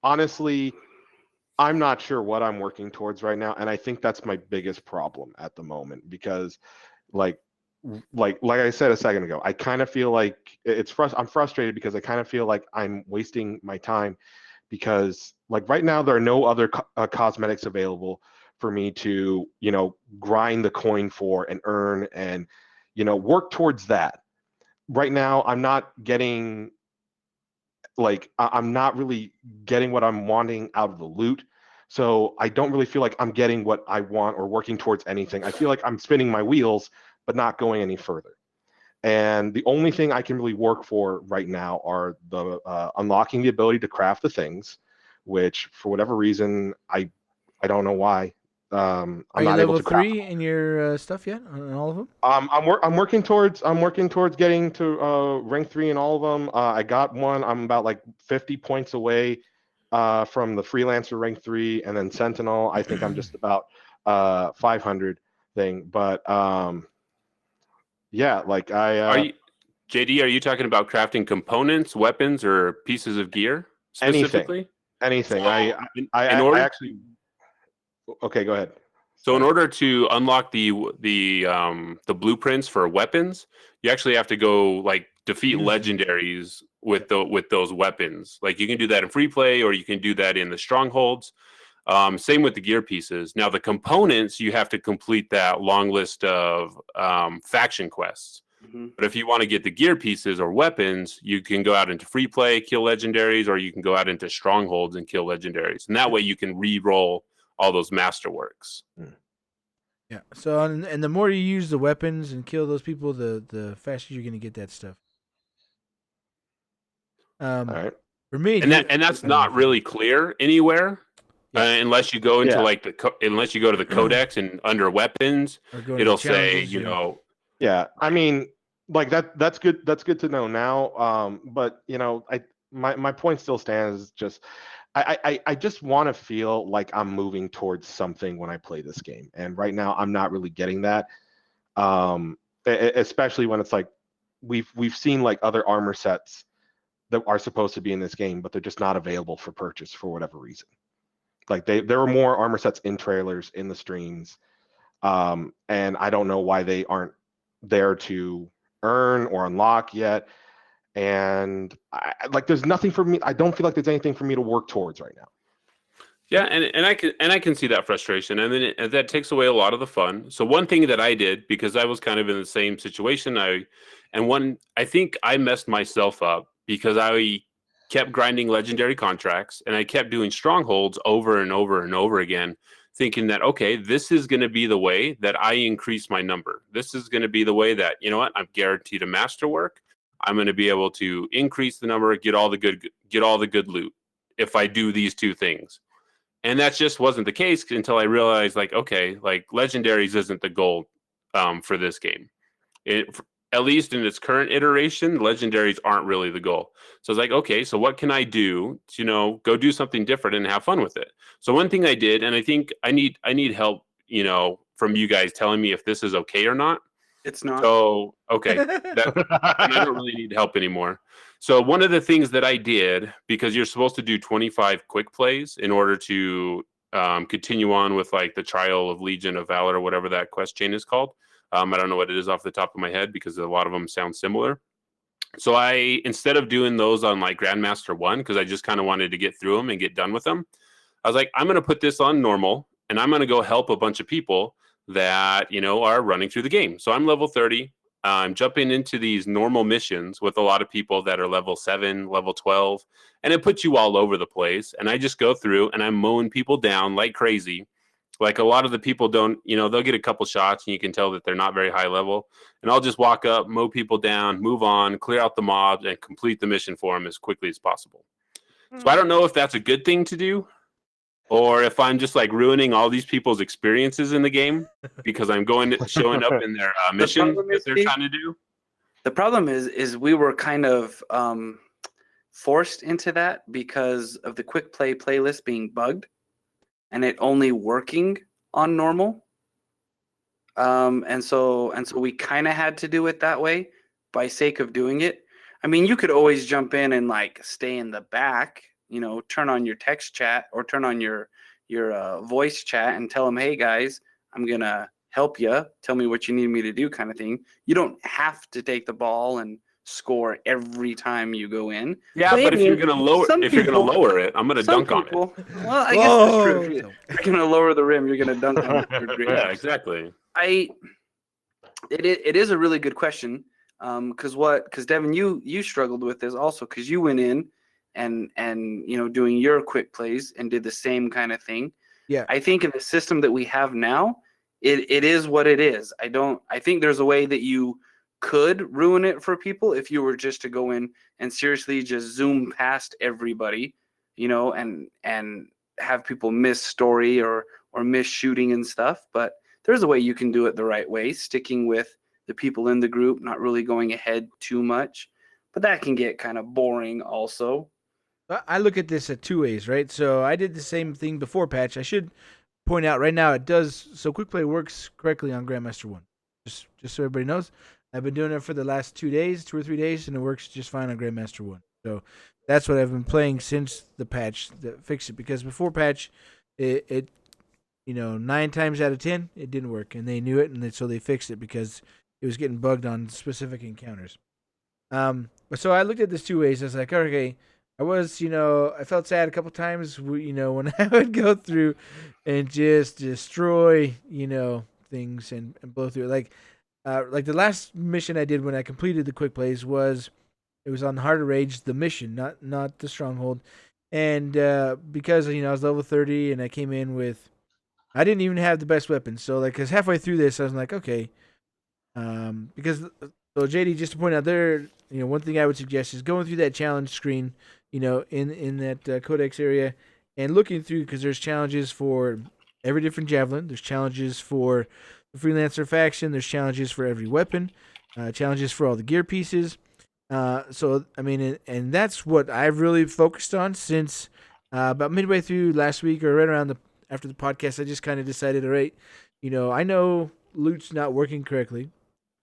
honestly, I'm not sure what I'm working towards right now, and I think that's my biggest problem at the moment because, like, like I said a second ago, I kind of feel like I'm frustrated because I kind of feel like I'm wasting my time because, like, right now there are no other cosmetics available for me to, grind the coin for and earn and, work towards that. Right now, I'm not getting I'm not really getting what I'm wanting out of the loot. So I don't really feel like I'm getting what I want or working towards anything. I feel like I'm spinning my wheels, but not going any further. And the only thing I can really work for right now are the unlocking the ability to craft the things, which for whatever reason I don't know why Are I'm you not able level to craft. 3 in your stuff yet on all of them? I'm working towards getting to rank 3 in all of them. I got one. I'm about like 50 points away from the freelancer rank 3, and then Sentinel. I think I'm just about 500 thing. But yeah, like Are you, JD? Are you talking about crafting components, weapons, or pieces of gear specifically? anything. In, I in I order, actually okay. Go ahead. so in Sorry. order to unlock the blueprints for weapons, you actually have to go like defeat Use them. legendaries with those weapons. Like you can do that in free play, or you can do that in the strongholds. Same with the gear pieces. Now the components, you have to complete that long list of faction quests. Mhm. But if you want to get the gear pieces or weapons, you can go out into free play, kill legendaries, or you can go out into strongholds and kill legendaries. And that way you can re-roll all those masterworks. Yeah. So and the more you use the weapons and kill those people, the faster you're gonna get that stuff. All right. For me, And that's not really clear anywhere. Yeah. Unless you go into Yeah. like unless you go to the codex and under weapons, Or go to it'll the say, challenges. Yeah, I mean, like that's good. That's good to know now. But my point still stands. Just I just want to feel like I'm moving towards something when I play this game, and right now I'm not really getting that. Especially when it's like we've seen like other armor sets that are supposed to be in this game, but they're just not available for purchase for whatever reason. Like there were more armor sets in trailers in the streams, and I don't know why they aren't there to earn or unlock yet. And there's nothing for me. I don't feel like there's anything for me to work towards right now. Yeah, and I can see that frustration, and then that takes away a lot of the fun. So one thing that I did, because I was kind of in the same situation, I think I messed myself up because I kept grinding legendary contracts and I kept doing strongholds over and over and over again, thinking that okay, this is going to be the way that I increase my number. This is going to be the way that, you know what, I'm guaranteed a masterwork. I'm going to be able to increase the number, get all the good loot if I do these two things. And that just wasn't the case until I realized, like, okay, like legendaries isn't the goal for this game. At least in its current iteration, legendaries aren't really the goal. So I was like, okay, so what can I do to, go do something different and have fun with it? So one thing I did, and I think I need help, from you guys telling me if this is okay or not. It's not. So okay, and I don't really need help anymore. So one of the things that I did, because you're supposed to do 25 quick plays in order to continue on with like the Trial of Legion of Valor or whatever that quest chain is called. I don't know what it is off the top of my head because a lot of them sound similar. So instead of doing those on like Grandmaster 1, because I just kind of wanted to get through them and get done with them, I was like, I'm going to put this on normal and I'm going to go help a bunch of people that, are running through the game. So I'm level 30. I'm jumping into these normal missions with a lot of people that are level 7, level 12, and it puts you all over the place. And I just go through and I'm mowing people down like crazy. Like a lot of the people don't, they'll get a couple shots and you can tell that they're not very high level. And I'll just walk up, mow people down, move on, clear out the mobs, and complete the mission for them as quickly as possible. So I don't know if that's a good thing to do, or if I'm just like ruining all these people's experiences in the game because I'm showing up in their mission that they're trying to do. The problem is we were kind of forced into that because of the quick play playlist being bugged and it only working on normal. And so we kind of had to do it that way by sake of doing it. I mean, you could always jump in and like stay in the back, turn on your text chat or turn on your voice chat and tell them, hey guys, I'm going to help you. Tell me what you need me to do, kind of thing. You don't have to take the ball and score every time you go in. Yeah, but if you're gonna lower it, I'm gonna dunk on it. Well, I guess that's true. If you're gonna lower the rim, you're gonna dunk on it. Yeah, exactly. It is a really good question. Because Devon, you struggled with this also because you went in and doing your quick plays and did the same kind of thing. Yeah. I think in the system that we have now, it is what it is. I think there's a way that you could ruin it for people if you were just to go in and seriously just zoom past everybody, and have people miss story or miss shooting and stuff. But there's a way you can do it the right way, sticking with the people in the group, not really going ahead too much. But that can get kind of boring also. I look at this at two ways, right? So I did the same thing before patch. I should point out right now it does. So quick play works correctly on Grandmaster 1. Just so everybody knows. I've been doing it for the last 2 or 3 days, and it works just fine on Grandmaster 1. So that's what I've been playing since the patch that fixed it. Because before patch, it 9 times out of 10, it didn't work. And they knew it, and so they fixed it because it was getting bugged on specific encounters. But so I looked at this 2 ways. I was like, okay, I felt sad a couple times, when I would go through and just destroy, things and blow through it. Like the last mission I did when I completed the quick plays it was on Heart of Rage, the mission, not the stronghold. And because I was level 30 and I came in with, I didn't even have the best weapons. So because halfway through this, I was like, okay, because so JD, just to point out there, one thing I would suggest is going through that challenge screen, in that Codex area and looking through, because there's challenges for every different javelin. There's challenges for the Freelancer faction. There's challenges for every weapon, challenges for all the gear pieces. So I mean, and that's what I've really focused on since about midway through last week or right around after the podcast. I just kind of decided, all right, I know loot's not working correctly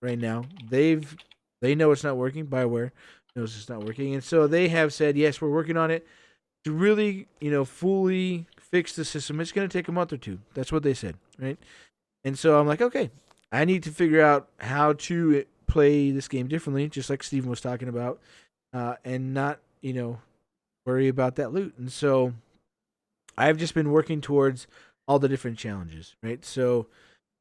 right now. They know it's not working. BioWare knows it's not working, and so they have said, yes, we're working on it to really, fully fix the system. It's going to take a month or two. That's what they said, right? And so I'm like, okay, I need to figure out how to play this game differently, just like Steven was talking about, and not, worry about that loot. And so I've just been working towards all the different challenges, right? So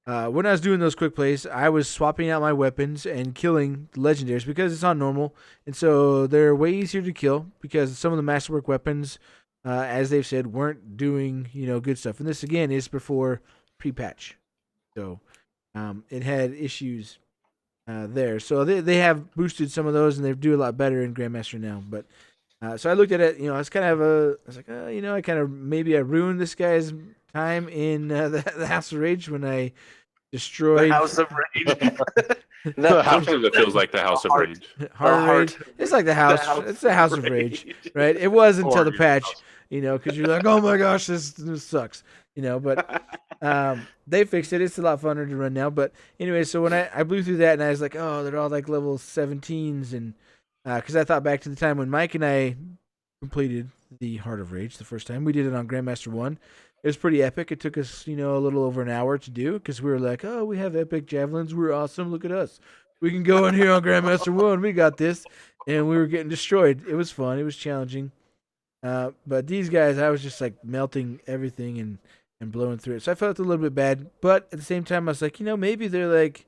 when I was doing those quick plays, I was swapping out my weapons and killing the legendaries because it's on normal. And so they're way easier to kill because some of the masterwork weapons, as they've said, weren't doing, good stuff. And this, again, is before pre-patch. So it had issues there. So they have boosted some of those, and they do a lot better in Grandmaster now. But so I looked at it, I was kind of maybe I ruined this guy's time in the House of Rage when I destroyed the House of Rage. Sometimes it feels like the House of Rage. Heart of Rage. It's like the house. It's the House of Rage, right? It was until the patch, because you're like, oh my gosh, this sucks, But they fixed it. It's a lot funner to run now. But anyway, so when I blew through that, and I was like, oh, they're all like level 17s, and because I thought back to the time when Mike and I completed the Heart of Rage the first time. We did it on Grandmaster 1. It was pretty epic. It took us, a little over an hour to do because we were like, oh, we have epic javelins. We're awesome. Look at us. We can go in here on Grandmaster 1. We got this. And we were getting destroyed. It was fun. It was challenging. But these guys, I was just like melting everything and blowing through it. So I felt a little bit bad. But at the same time, I was like, maybe they're like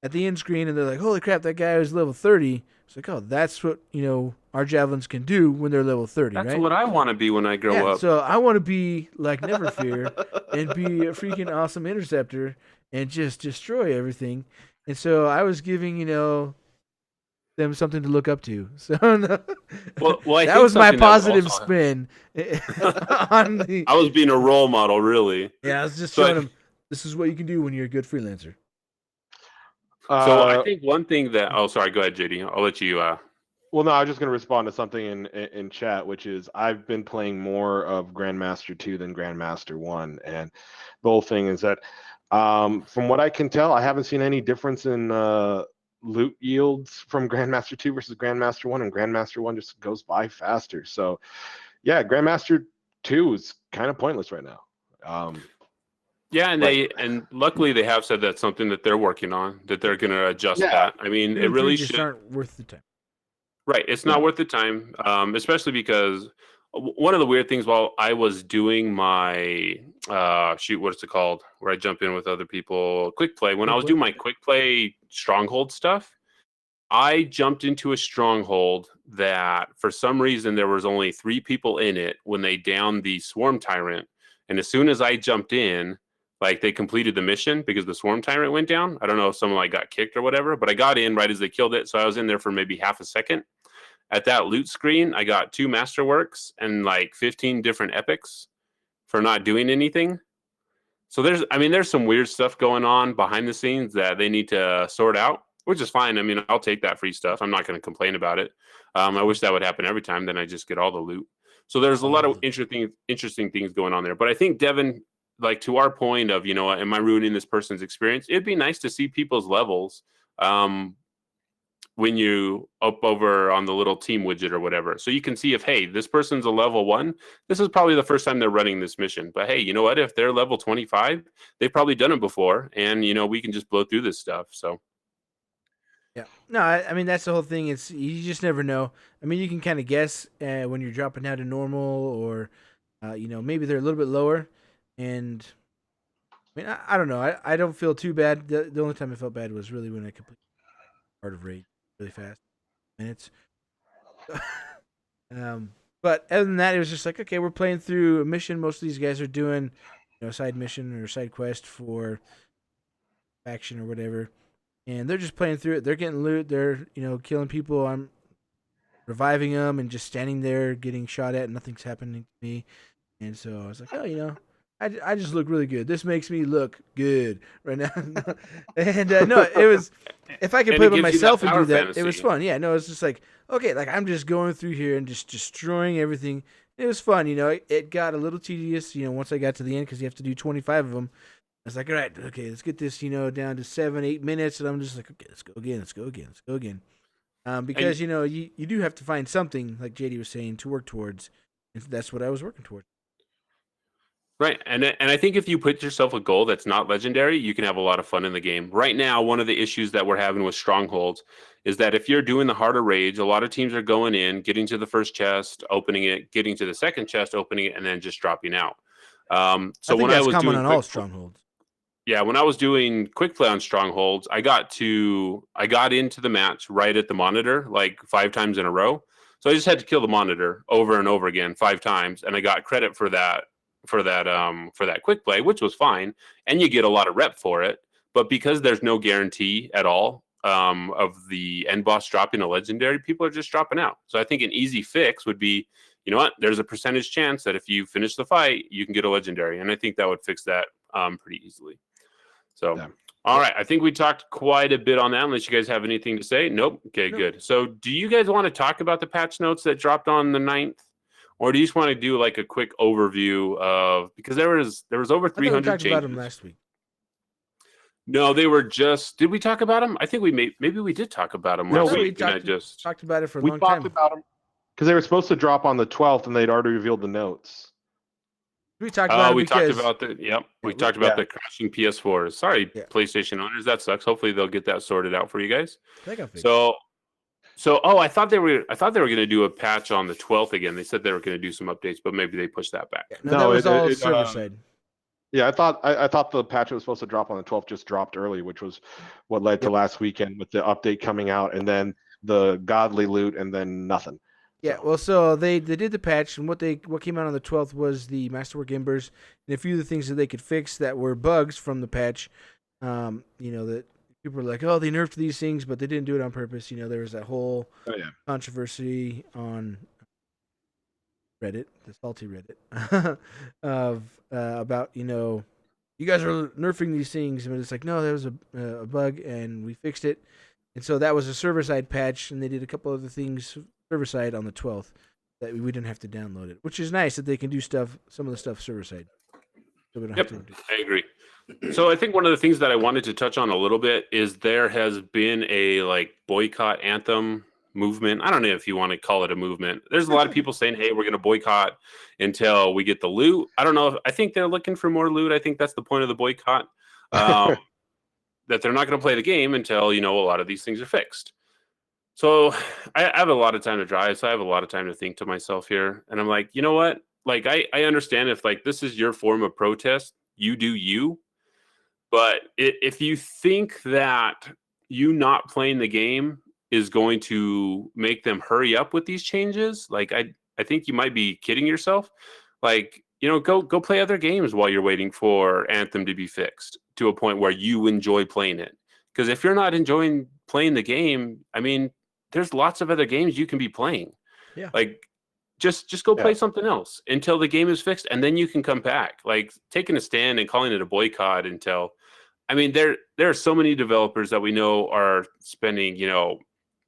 at the end screen, and they're like, "Holy crap, that guy was level 30." It's like, oh, that's what our javelins can do when they're level 30. That's right? what I want to be when I grow Yeah, up. so I want to be like Neverfear and be a freaking awesome interceptor and just destroy everything. And so I was giving, them something to look up to. So no, Well, I that think was my something that would positive also- spin on the. I was being a role model, really. Yeah, I was just So showing them this is what you can do when you're a good freelancer. So I think one thing that sorry, go ahead, JD. I'll let you. Well, no, I was just going to respond to something in chat, which is I've been playing more of Grandmaster 2 than Grandmaster 1, and the whole thing is that, from what I can tell, I haven't seen any difference in loot yields from Grandmaster 2 versus Grandmaster 1, and Grandmaster 1 just goes by faster. So, yeah, Grandmaster 2 is kind of pointless right now. Yeah, and luckily they have said that's something that they're working on, that they're going to adjust that. I mean, Two it and three really just should. aren't worth the time. Right, it's not worth the time, especially because one of the weird things while I was doing my what's it called, where I jump in with other people, quick play. When I was doing my quick play stronghold stuff, I jumped into a stronghold that for some reason there was only 3 people in it when they downed the swarm tyrant, and as soon as I jumped in, like they completed the mission because the swarm tyrant went down. I don't know if someone like got kicked or whatever, but I got in right as they killed it, so I was in there for maybe half a second. At that loot screen, I got 2 masterworks and like 15 different epics for not doing anything. So there's some weird stuff going on behind the scenes that they need to sort out, which is fine. I mean, I'll take that free stuff. I'm not going to complain about it. I wish that would happen every time. Then I just get all the loot. So there's a lot of interesting things going on there. But I think, Devon, like to our point of, am I ruining this person's experience? It'd be nice to see people's levels. When you up over on the little team widget or whatever. So you can see if, hey, this person's a level 1, this is probably the first time they're running this mission. But hey, you know what? If they're level 25, they've probably done it before. And, we can just blow through this stuff. So. Yeah. No, I mean, that's the whole thing. It's you just never know. I mean, you can kind of guess when you're dropping down to normal or, maybe they're a little bit lower. And I mean, I don't know. I don't feel too bad. The only time I felt bad was really when I completed Art of Rage really fast minutes. But other than that, it was just like, okay, we're playing through a mission. Most of these guys are doing, side mission or side quest for faction or whatever, and they're just playing through it. They're getting loot. They're killing people. I'm reviving them and just standing there getting shot at, and nothing's happening to me. And so I was like, oh, I just look really good. This makes me look good right now. And no, it was, if I could play by myself and do that, fantasy. it was fun. Yeah, no, it's just like, okay, like I'm just going through here and just destroying everything. It was fun, It got a little tedious, once I got to the end because you have to do 25 of them. I was like, all right, okay, let's get this, down to 7-8 minutes. And I'm just like, okay, let's go again. Because, you do have to find something, like JD was saying, to work towards. And that's what I was working towards. Right, and I think if you put yourself a goal that's not legendary, you can have a lot of fun in the game. Right now, one of the issues that we're having with strongholds is that if you're doing the Heart of Rage, a lot of teams are going in, getting to the first chest, opening it, getting to the second chest, opening it, and then just dropping out. So when I was doing on all strongholds. Yeah, when I was doing quick play on strongholds, I got into the match right at the monitor like 5 times in a row. So I just had to kill the monitor over and over again 5 times, and I got credit for that quick play, which was fine, and you get a lot of rep for it. But because there's no guarantee at all of the end boss dropping a legendary, people are just dropping out. So I think an easy fix would be, you know what, there's a percentage chance that if you finish the fight, you can get a legendary, and I think that would fix that pretty easily. So yeah. All right, I think we talked quite a bit on that, unless you guys have anything to say. Nope. Okay, nope. Good. So do you guys want to talk about the patch notes that dropped on the 9th? Or do you just want to do like a quick overview of, because there was over 300 changes. We talked about them last week. No, they were just. Did we talk about them? I think maybe we did talk about them last week. We talked about it for a long time. We talked about them because they were supposed to drop on the 12th, and they'd already revealed the notes. We talked about it because... talked about the. Yep, we talked about the crashing PS4s. Sorry, PlayStation owners, that sucks. Hopefully, they'll get that sorted out for you guys. So, I thought they were going to do a patch on the 12th again. They said they were going to do some updates, but maybe they pushed that back. No, that was all server side. Yeah, I thought the patch that was supposed to drop on the 12th just dropped early, which was what led to Yep. last weekend with the update coming out, and then the godly loot, and then nothing. Yeah, So well, so they did the patch, and what came out on the 12th was the Masterwork Embers and a few of the things that they could fix that were bugs from the patch. That people were like, oh, they nerfed these things, but they didn't do it on purpose. There was that whole oh yeah, controversy on Reddit, the salty Reddit, of about you guys are nerfing these things, and it's like no, that was a bug, and we fixed it, and so that was a server side patch, and they did a couple other things server side on the 12th that we didn't have to download it, which is nice that they can do some of the stuff server side, so we don't Yep, have to do it. I agree. So I think one of the things that I wanted to touch on a little bit is there has been a boycott Anthem movement. I don't know if you want to call it a movement. There's a lot of people saying, "Hey, we're going to boycott until we get the loot." I don't know. I think they're looking for more loot. I think that's the point of the boycott. That they're not going to play the game until a lot of these things are fixed. So I have a lot of time to drive, so I have a lot of time to think to myself here, and I'm like, you know what? I understand if this is your form of protest, you do you. But if you think that you not playing the game is going to make them hurry up with these changes, I think you might be kidding yourself. Go play other games while you're waiting for Anthem to be fixed to a point where you enjoy playing it. Because if you're not enjoying playing the game, I mean, there's lots of other games you can be playing. Yeah. Just go play Yeah. something else until the game is fixed, and then you can come back. Taking a stand and calling it a boycott until, I mean, there are so many developers that we know are spending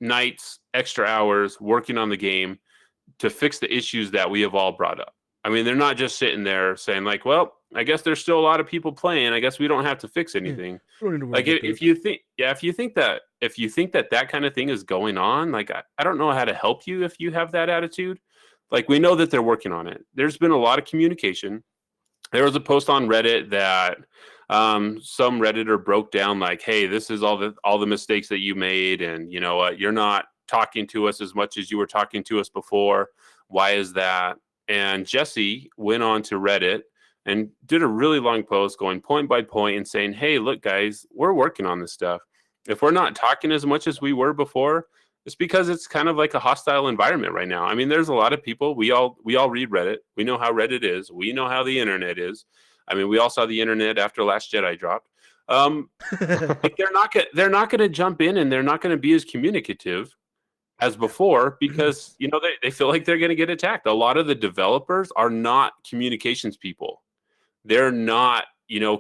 nights, extra hours working on the game to fix the issues that we have all brought up. I mean, they're not just sitting there saying well, I guess there's still a lot of people playing. I guess we don't have to fix anything. We don't need to worry about If that. you think that kind of thing is going on, I don't know how to help you if you have that attitude. We know that they're working on it. There's been a lot of communication. There was a post on Reddit that some Redditor broke down hey, this is all the mistakes that you made, and you know what, you're not talking to us as much as you were talking to us before. Why is that? And Jesse went on to Reddit and did a really long post going point by point and saying, hey, look, guys, we're working on this stuff. If we're not talking as much as we were before, it's because it's kind of like a hostile environment right now. I mean, there's a lot of people. We all read Reddit. We know how Reddit is. We know how the internet is. I mean, we all saw the internet after Last Jedi dropped. They're not going to jump in, and they're not going to be as communicative as before because they feel like they're going to get attacked. A lot of the developers are not communications people. They're not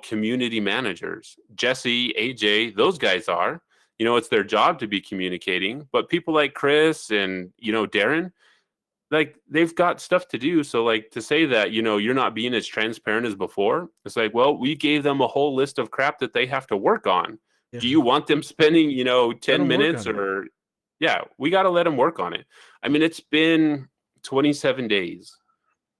community managers. Jesse, AJ, those guys are. It's their job to be communicating, but people like Chris and Darren, they've got stuff to do. So to say that you're not being as transparent as before, it's well, we gave them a whole list of crap that they have to work on. Yeah. Do you want them spending 10 them work minutes on it. or yeah, we got to let them work on it. I mean, it's been 27 days.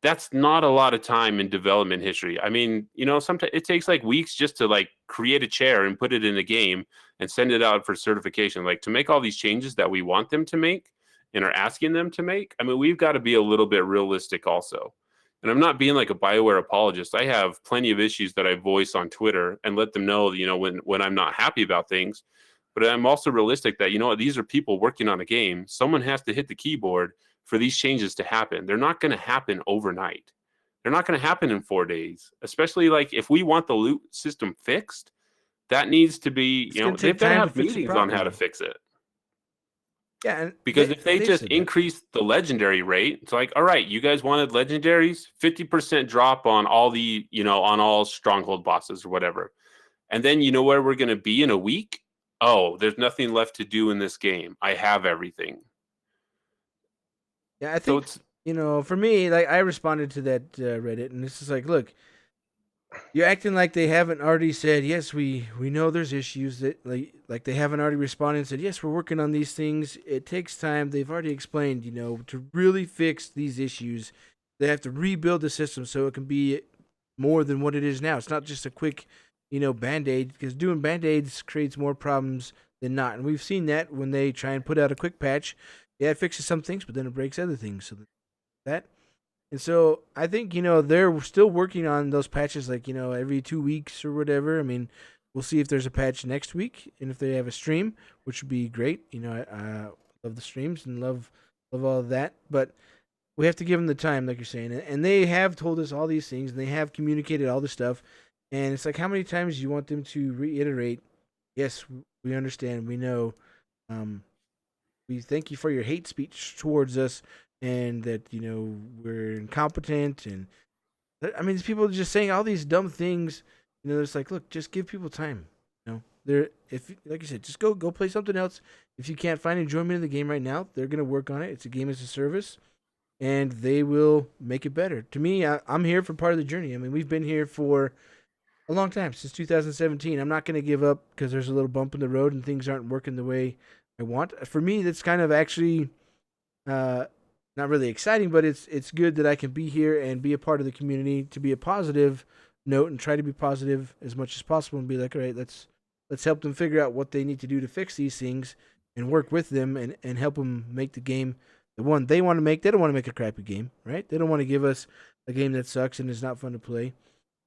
That's not a lot of time in development history. I mean, sometimes it takes weeks just to create a chair and put it in a game and send it out for certification. To make all these changes that we want them to make and are asking them to make. I mean, we've got to be a little bit realistic also. And I'm not being a BioWare apologist. I have plenty of issues that I voice on Twitter and let them know, when I'm not happy about things. But I'm also realistic that, these are people working on a game. Someone has to hit the keyboard for these changes to happen. They're not going to happen overnight. They're not going to happen in 4 days, especially if we want the loot system fixed, that needs to be, they've got to have meetings on how to fix it. Yeah, because if they just increase the legendary rate, it's all right, you guys wanted legendaries, 50% drop on all the, on all stronghold bosses or whatever. And then where we're going to be in a week? Oh, there's nothing left to do in this game. I have everything. Yeah, I think, for me, I responded to that Reddit, and this is look, you're acting like they haven't already said, yes, we know there's issues, that like they haven't already responded and said, yes, we're working on these things. It takes time. They've already explained, to really fix these issues, they have to rebuild the system so it can be more than what it is now. It's not just a quick, Band-Aid, because doing Band-Aids creates more problems than not. And we've seen that when they try and put out a quick patch. Yeah, it fixes some things, but then it breaks other things. So that And so I think, they're still working on those patches like, every 2 weeks or whatever. I mean, we'll see if there's a patch next week and if they have a stream, which would be great. I love the streams and love all of that. But we have to give them the time, like you're saying. And they have told us all these things and they have communicated all this stuff. And it's like, how many times do you want them to reiterate, yes, we understand, we know, we thank you for your hate speech towards us and that, we're incompetent. And I mean, these people are just saying all these dumb things. It's like, look, just give people time. They're, if like you said, just go play something else. If you can't find enjoyment in the game right now, they're gonna work on it. It's a game as a service, and they will make it better. To me, I'm here for part of the journey. I mean, we've been here for a long time, since 2017. I'm not going to give up because there's a little bump in the road and things aren't working the way I want. For me, that's kind of actually not really exciting, but it's good that I can be here and be a part of the community, to be a positive note and try to be positive as much as possible and be like, all right, let's help them figure out what they need to do to fix these things and work with them and help them make the game the one they want to make. They don't want to make a crappy game, right? They don't want to give us a game that sucks and is not fun to play.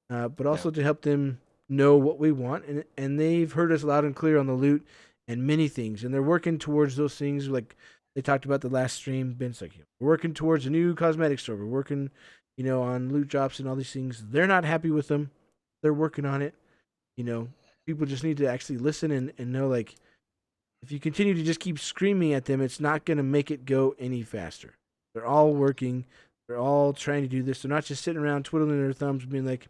But also to help them know what we want. And they've heard us loud and clear on the loot and many things. And they're working towards those things like they talked about the last stream. Ben's like, we're working towards a new cosmetic store. We're working, on loot drops and all these things. They're not happy with them. They're working on it. People just need to actually listen and know, like, if you continue to just keep screaming at them, it's not going to make it go any faster. They're all working. They're all trying to do this. They're not just sitting around twiddling their thumbs and being like,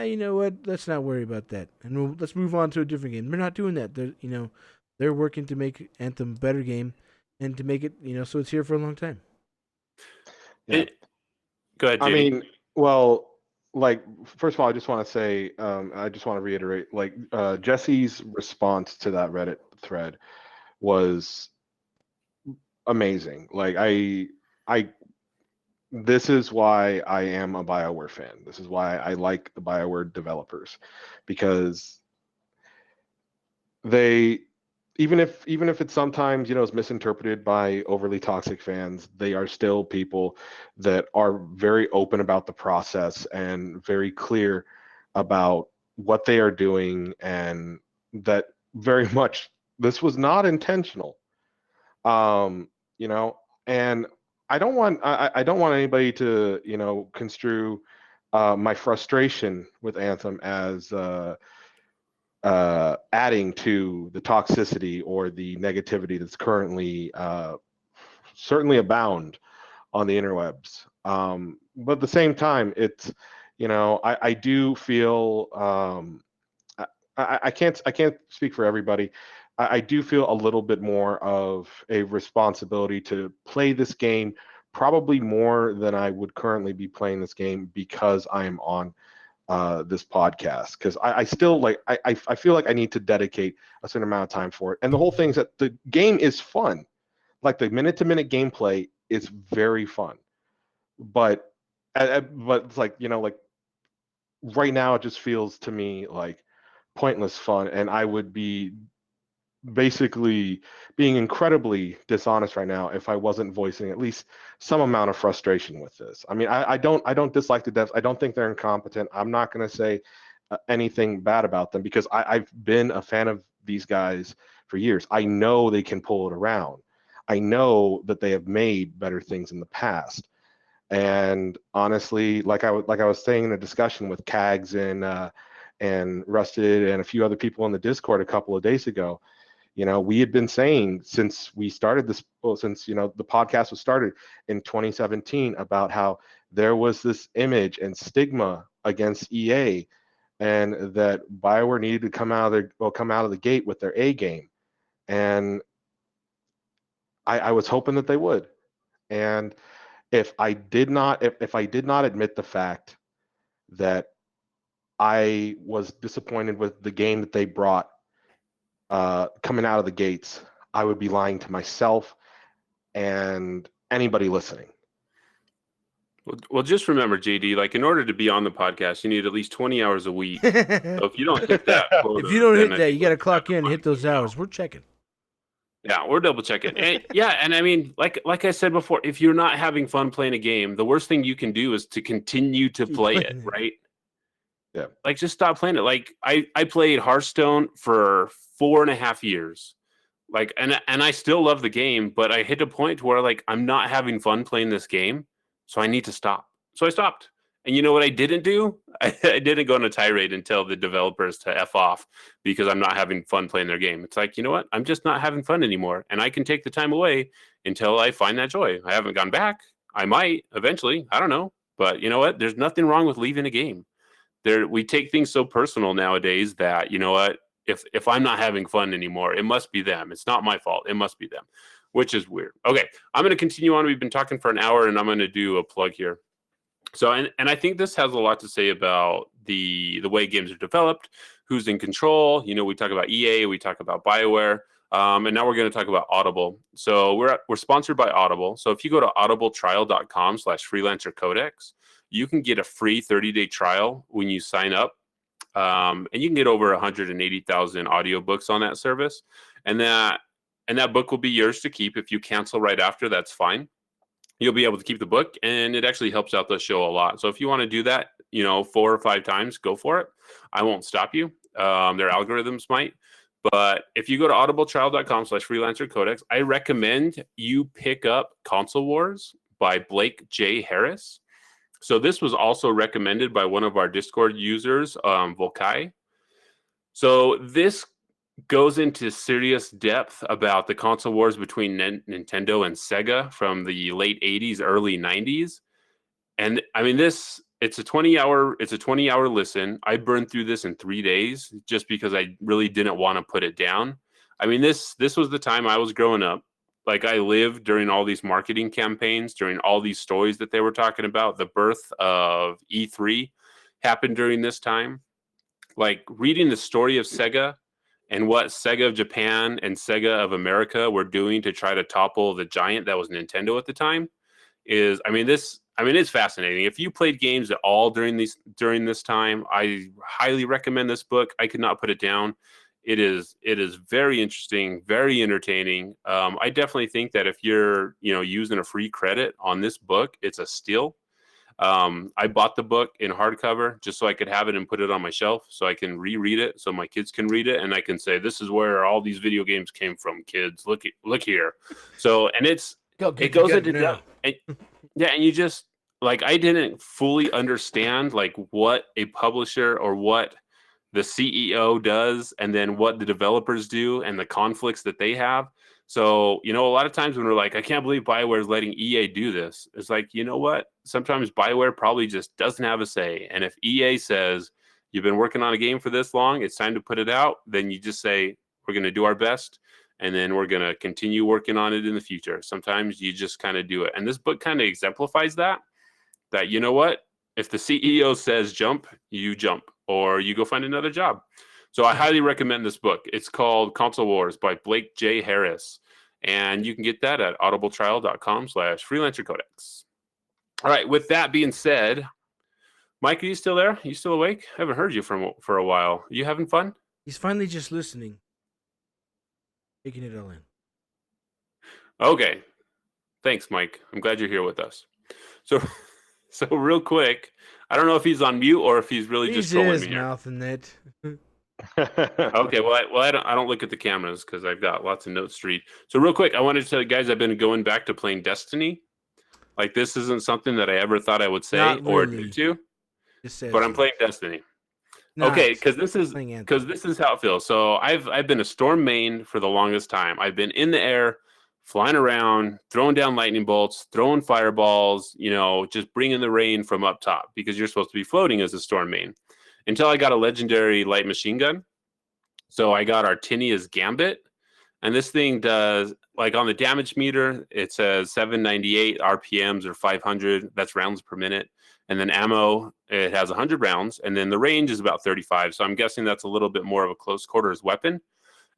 you know what? Let's not worry about that, and let's move on to a different game. They're not doing that. They're working to make Anthem a better game, and to make it, so it's here for a long time. Yeah. Go ahead, I JD. mean, well, like, first of all, I just want to say, I just want to reiterate, like, Jesse's response to that Reddit thread was amazing. Like, this is why I am a BioWare fan. This is why I like the BioWare developers, because they, even if it's sometimes, is misinterpreted by overly toxic fans, they are still people that are very open about the process and very clear about what they are doing, and that very much this was not intentional. And I don't want anybody to, construe my frustration with Anthem as adding to the toxicity or the negativity that's currently certainly abound on the interwebs. But at the same time, it's, I do feel, I can't speak for everybody. I do feel a little bit more of a responsibility to play this game, probably more than I would currently be playing this game, because I am on this podcast, because I still I feel like I need to dedicate a certain amount of time for it. And the whole thing is that the game is fun. Like, the minute-to-minute gameplay is very fun, but it's like, like, right now it just feels to me like pointless fun, and I would be basically being incredibly dishonest right now if I wasn't voicing at least some amount of frustration with this. I mean, I don't dislike the devs. I don't think they're incompetent. I'm not going to say anything bad about them, because I've been a fan of these guys for years. I know they can pull it around. I know that they have made better things in the past. And honestly, like I was saying in a discussion with Kags and Rusted and a few other people in the Discord a couple of days ago, we had been saying since we started this, since, the podcast was started in 2017, about how there was this image and stigma against EA, and that BioWare needed to come out of the gate with their A game. And I was hoping that they would. And if I did not admit the fact that I was disappointed with the game that they brought coming out of the gates, I would be lying to myself and anybody listening. Well, just remember, JD, like, in order to be on the podcast, you need at least 20 hours a week. So if you don't hit that quota, if you don't then hit I that, think you got to we'll clock have in and hit those fun. hours. We're checking. Yeah, we're double checking. And, yeah, and I mean, like I said before, if you're not having fun playing a game, the worst thing you can do is to continue to Keep play it, playing it. right? Yeah. Like, just stop playing it. Like, I played Hearthstone for 4.5 years. Like, and I still love the game, but I hit a point where like I'm not having fun playing this game, so I need to stop. So I stopped. And you know what I didn't do? I didn't go on a tirade and tell the developers to F off because I'm not having fun playing their game. It's like, you know what? I'm just not having fun anymore. And I can take the time away until I find that joy. I haven't gone back. I might eventually. I don't know. But you know what? There's nothing wrong with leaving a game. We take things so personal nowadays that, you know what? If I'm not having fun anymore, it must be them. It's not my fault. It must be them, which is weird. Okay, I'm going to continue on. We've been talking for an hour, and I'm going to do a plug here. So, and I think this has a lot to say about the way games are developed, who's in control. You know, we talk about EA, we talk about BioWare, and now we're going to talk about Audible. So we're sponsored by Audible. So if you go to audibletrial.com/freelancer codex, you can get a free 30-day trial when you sign up. And you can get over 180,000 audiobooks on that service. And that book will be yours to keep. If you cancel right after, that's fine. You'll be able to keep the book, and it actually helps out the show a lot. So if you want to do that, 4 or 5 times, go for it. I won't stop you. Their algorithms might. But if you go to audibletrial.com/freelancer codex, I recommend you pick up Console Wars by Blake J. Harris. So this was also recommended by one of our Discord users, Volkai. So this goes into serious depth about the console wars between Nintendo and Sega from the late 80s, early 90s. And I mean, it's a 20-hour listen. I burned through this in 3 days just because I really didn't want to put it down. I mean, this was the time I was growing up. Like, I lived during all these marketing campaigns, during all these stories that they were talking about. The birth of E3 happened during this time. Like, reading the story of Sega and what Sega of Japan and Sega of America were doing to try to topple the giant that was Nintendo at the time it's fascinating. If you played games at all during this time, I highly recommend this book. I could not put it down. It is very interesting, very entertaining. I definitely think that if you're using a free credit on this book, it's a steal. I bought the book in hardcover just so I could have it and put it on my shelf so I can reread it so my kids can read it and I can say, this is where all these video games came from, kids. Look here. So, and it goes into depth. And you just, like, I didn't fully understand like what a publisher or what the CEO does and then what the developers do and the conflicts that they have. So, a lot of times when we're like, I can't believe BioWare is letting EA do this. It's like, you know what? Sometimes BioWare probably just doesn't have a say. And if EA says, you've been working on a game for this long, it's time to put it out, then you just say, we're going to do our best. And then we're going to continue working on it in the future. Sometimes you just kind of do it. And this book kind of exemplifies that, you know what? If the CEO says jump, you jump, or you go find another job. So I highly recommend this book. It's called Console Wars by Blake J. Harris. And you can get that at audibletrial.com/freelancer codex. All right, with that being said, Mike, are you still there? Are you still awake? I haven't heard you for a while. Are you having fun? He's finally just listening, taking it all in. Okay. Thanks, Mike. I'm glad you're here with us. So real quick, I don't know if he's on mute or if he's really just trolling me here. Mouthing it. Okay, well, I don't look at the cameras because I've got lots of notes to read. So real quick, I wanted to tell you guys I've been going back to playing Destiny. Like, this isn't something that I ever thought I would say or admit to, but I'm playing Destiny. Okay, because this is how it feels. So I've been a Storm main for the longest time. I've been in the air, flying around, throwing down lightning bolts, throwing fireballs, just bringing the rain from up top because you're supposed to be floating as a Storm main. Until I got a legendary light machine gun. So I got Artinia's Gambit. And this thing does, like, on the damage meter, it says 798 RPMs or 500. That's rounds per minute. And then ammo, it has 100 rounds. And then the range is about 35. So I'm guessing that's a little bit more of a close quarters weapon.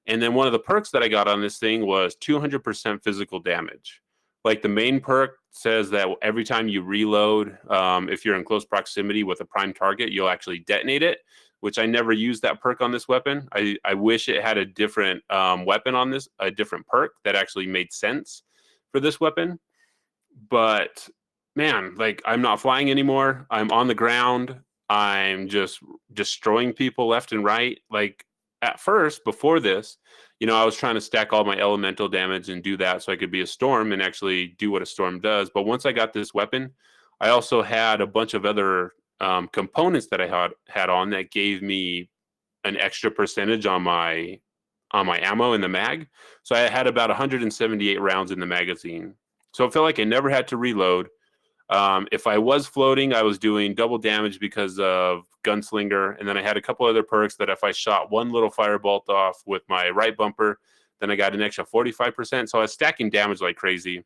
And then one of the perks that I got on this thing was 200% physical damage. Like, the main perk says that every time you reload, if you're in close proximity with a prime target, you'll actually detonate it, which I never used that perk on this weapon. I wish it had a different weapon on this, a different perk that actually made sense for this weapon. But man, like I'm not flying anymore. I'm on the ground. I'm just destroying people left and right. Like at first, before this, I was trying to stack all my elemental damage and do that so I could be a storm and actually do what a storm does. But once I got this weapon, I also had a bunch of other components that I had on that gave me an extra percentage on my ammo in the mag. So I had about 178 rounds in the magazine. So it felt like I never had to reload. If I was floating, I was doing double damage because of Gunslinger, and then I had a couple other perks that if I shot one little firebolt off with my right bumper, then I got an extra 45%. So I was stacking damage like crazy.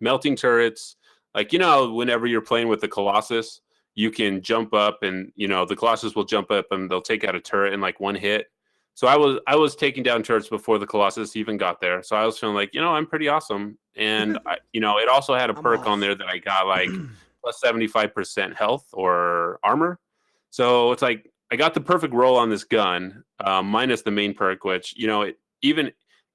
Melting turrets, like whenever you're playing with the Colossus, you can jump up and the Colossus will jump up and they'll take out a turret in like one hit. So I was taking down turrets before the Colossus even got there. So I was feeling like, I'm pretty awesome. And it also had a perk on there that I got like plus 75% health or armor. So it's like I got the perfect roll on this gun, minus the main perk, which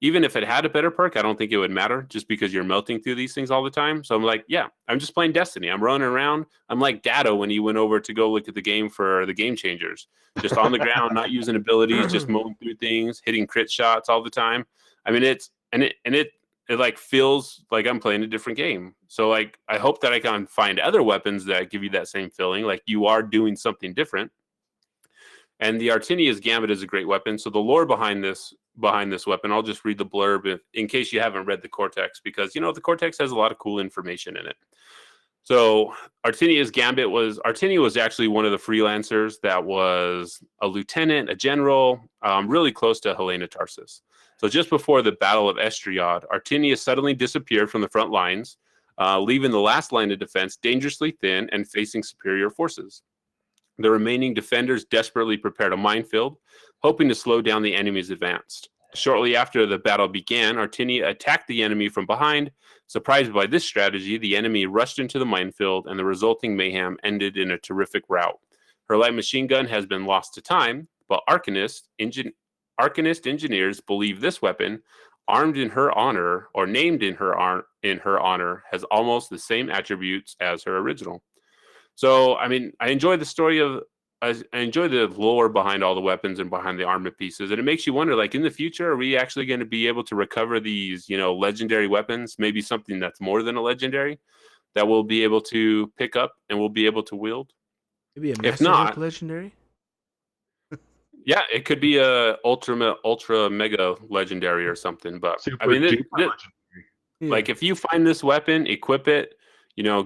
even if it had a better perk, I don't think it would matter just because you're melting through these things all the time. So I'm like, yeah, I'm just playing Destiny. I'm running around. I'm like Dado when he went over to go look at the game for the game changers, just on the ground, not using abilities, just mowing through things, hitting crit shots all the time. I mean, it like feels like I'm playing a different game. So like, I hope that I can find other weapons that give you that same feeling, like you are doing something different. And the Artinia's Gambit is a great weapon. So the lore behind this weapon, I'll just read the blurb in case you haven't read the Cortex, because the Cortex has a lot of cool information in it. So Artinia's Gambit Artinia was actually one of the freelancers that was a lieutenant, a general, really close to Helena Tarsis. So just before the Battle of Estriad, Artinia suddenly disappeared from the front lines, leaving the last line of defense dangerously thin and facing superior forces. The remaining defenders desperately prepared a minefield, hoping to slow down the enemy's advance. Shortly after the battle began, Artinia attacked the enemy from behind. Surprised by this strategy, the enemy rushed into the minefield, and the resulting mayhem ended in a terrific rout. Her light machine gun has been lost to time, but Arcanist engineers believe this weapon, armed in her honor or named in her honor, has almost the same attributes as her original. So, I mean, I enjoy the lore behind all the weapons and behind the armament pieces. And it makes you wonder, like, in the future, are we actually going to be able to recover these, legendary weapons? Maybe something that's more than a legendary that we'll be able to pick up and we'll be able to wield? Maybe a If not, legendary? yeah, it could be a ultra mega legendary or something. But Super I mean, duper legendary. like if you find this weapon, equip it,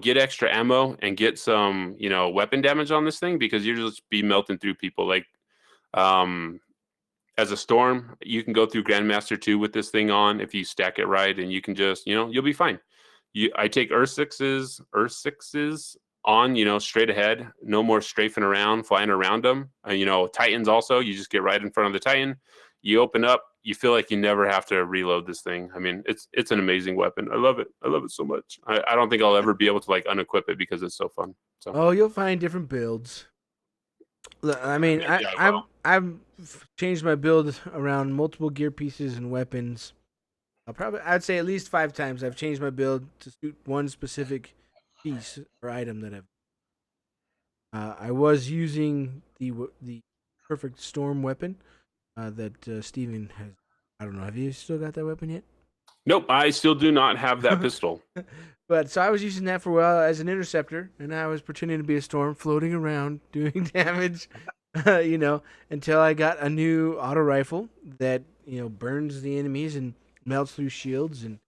get extra ammo and get some, weapon damage on this thing, because you'll just be melting through people. Like, as a storm, you can go through Grandmaster 2 with this thing on if you stack it right, and you can just, you'll be fine. I take Earth 6s on, straight ahead, no more strafing around, flying around them. Titans also, you just get right in front of the Titan. You open up, you feel like you never have to reload this thing. I mean, it's an amazing weapon. I love it. I love it so much. I don't think I'll ever be able to like unequip it because it's so fun. So. Oh, you'll find different builds. I mean, I've changed my build around multiple gear pieces and weapons. I'd say at least 5 times I've changed my build to suit one specific piece or item that I was using the perfect storm weapon that Steven has. I don't know. Have you still got that weapon yet? Nope, I still do not have that pistol. But so I was using that for a while as an interceptor, and I was pretending to be a storm, floating around, doing damage, until I got a new auto rifle that burns the enemies and melts through shields. And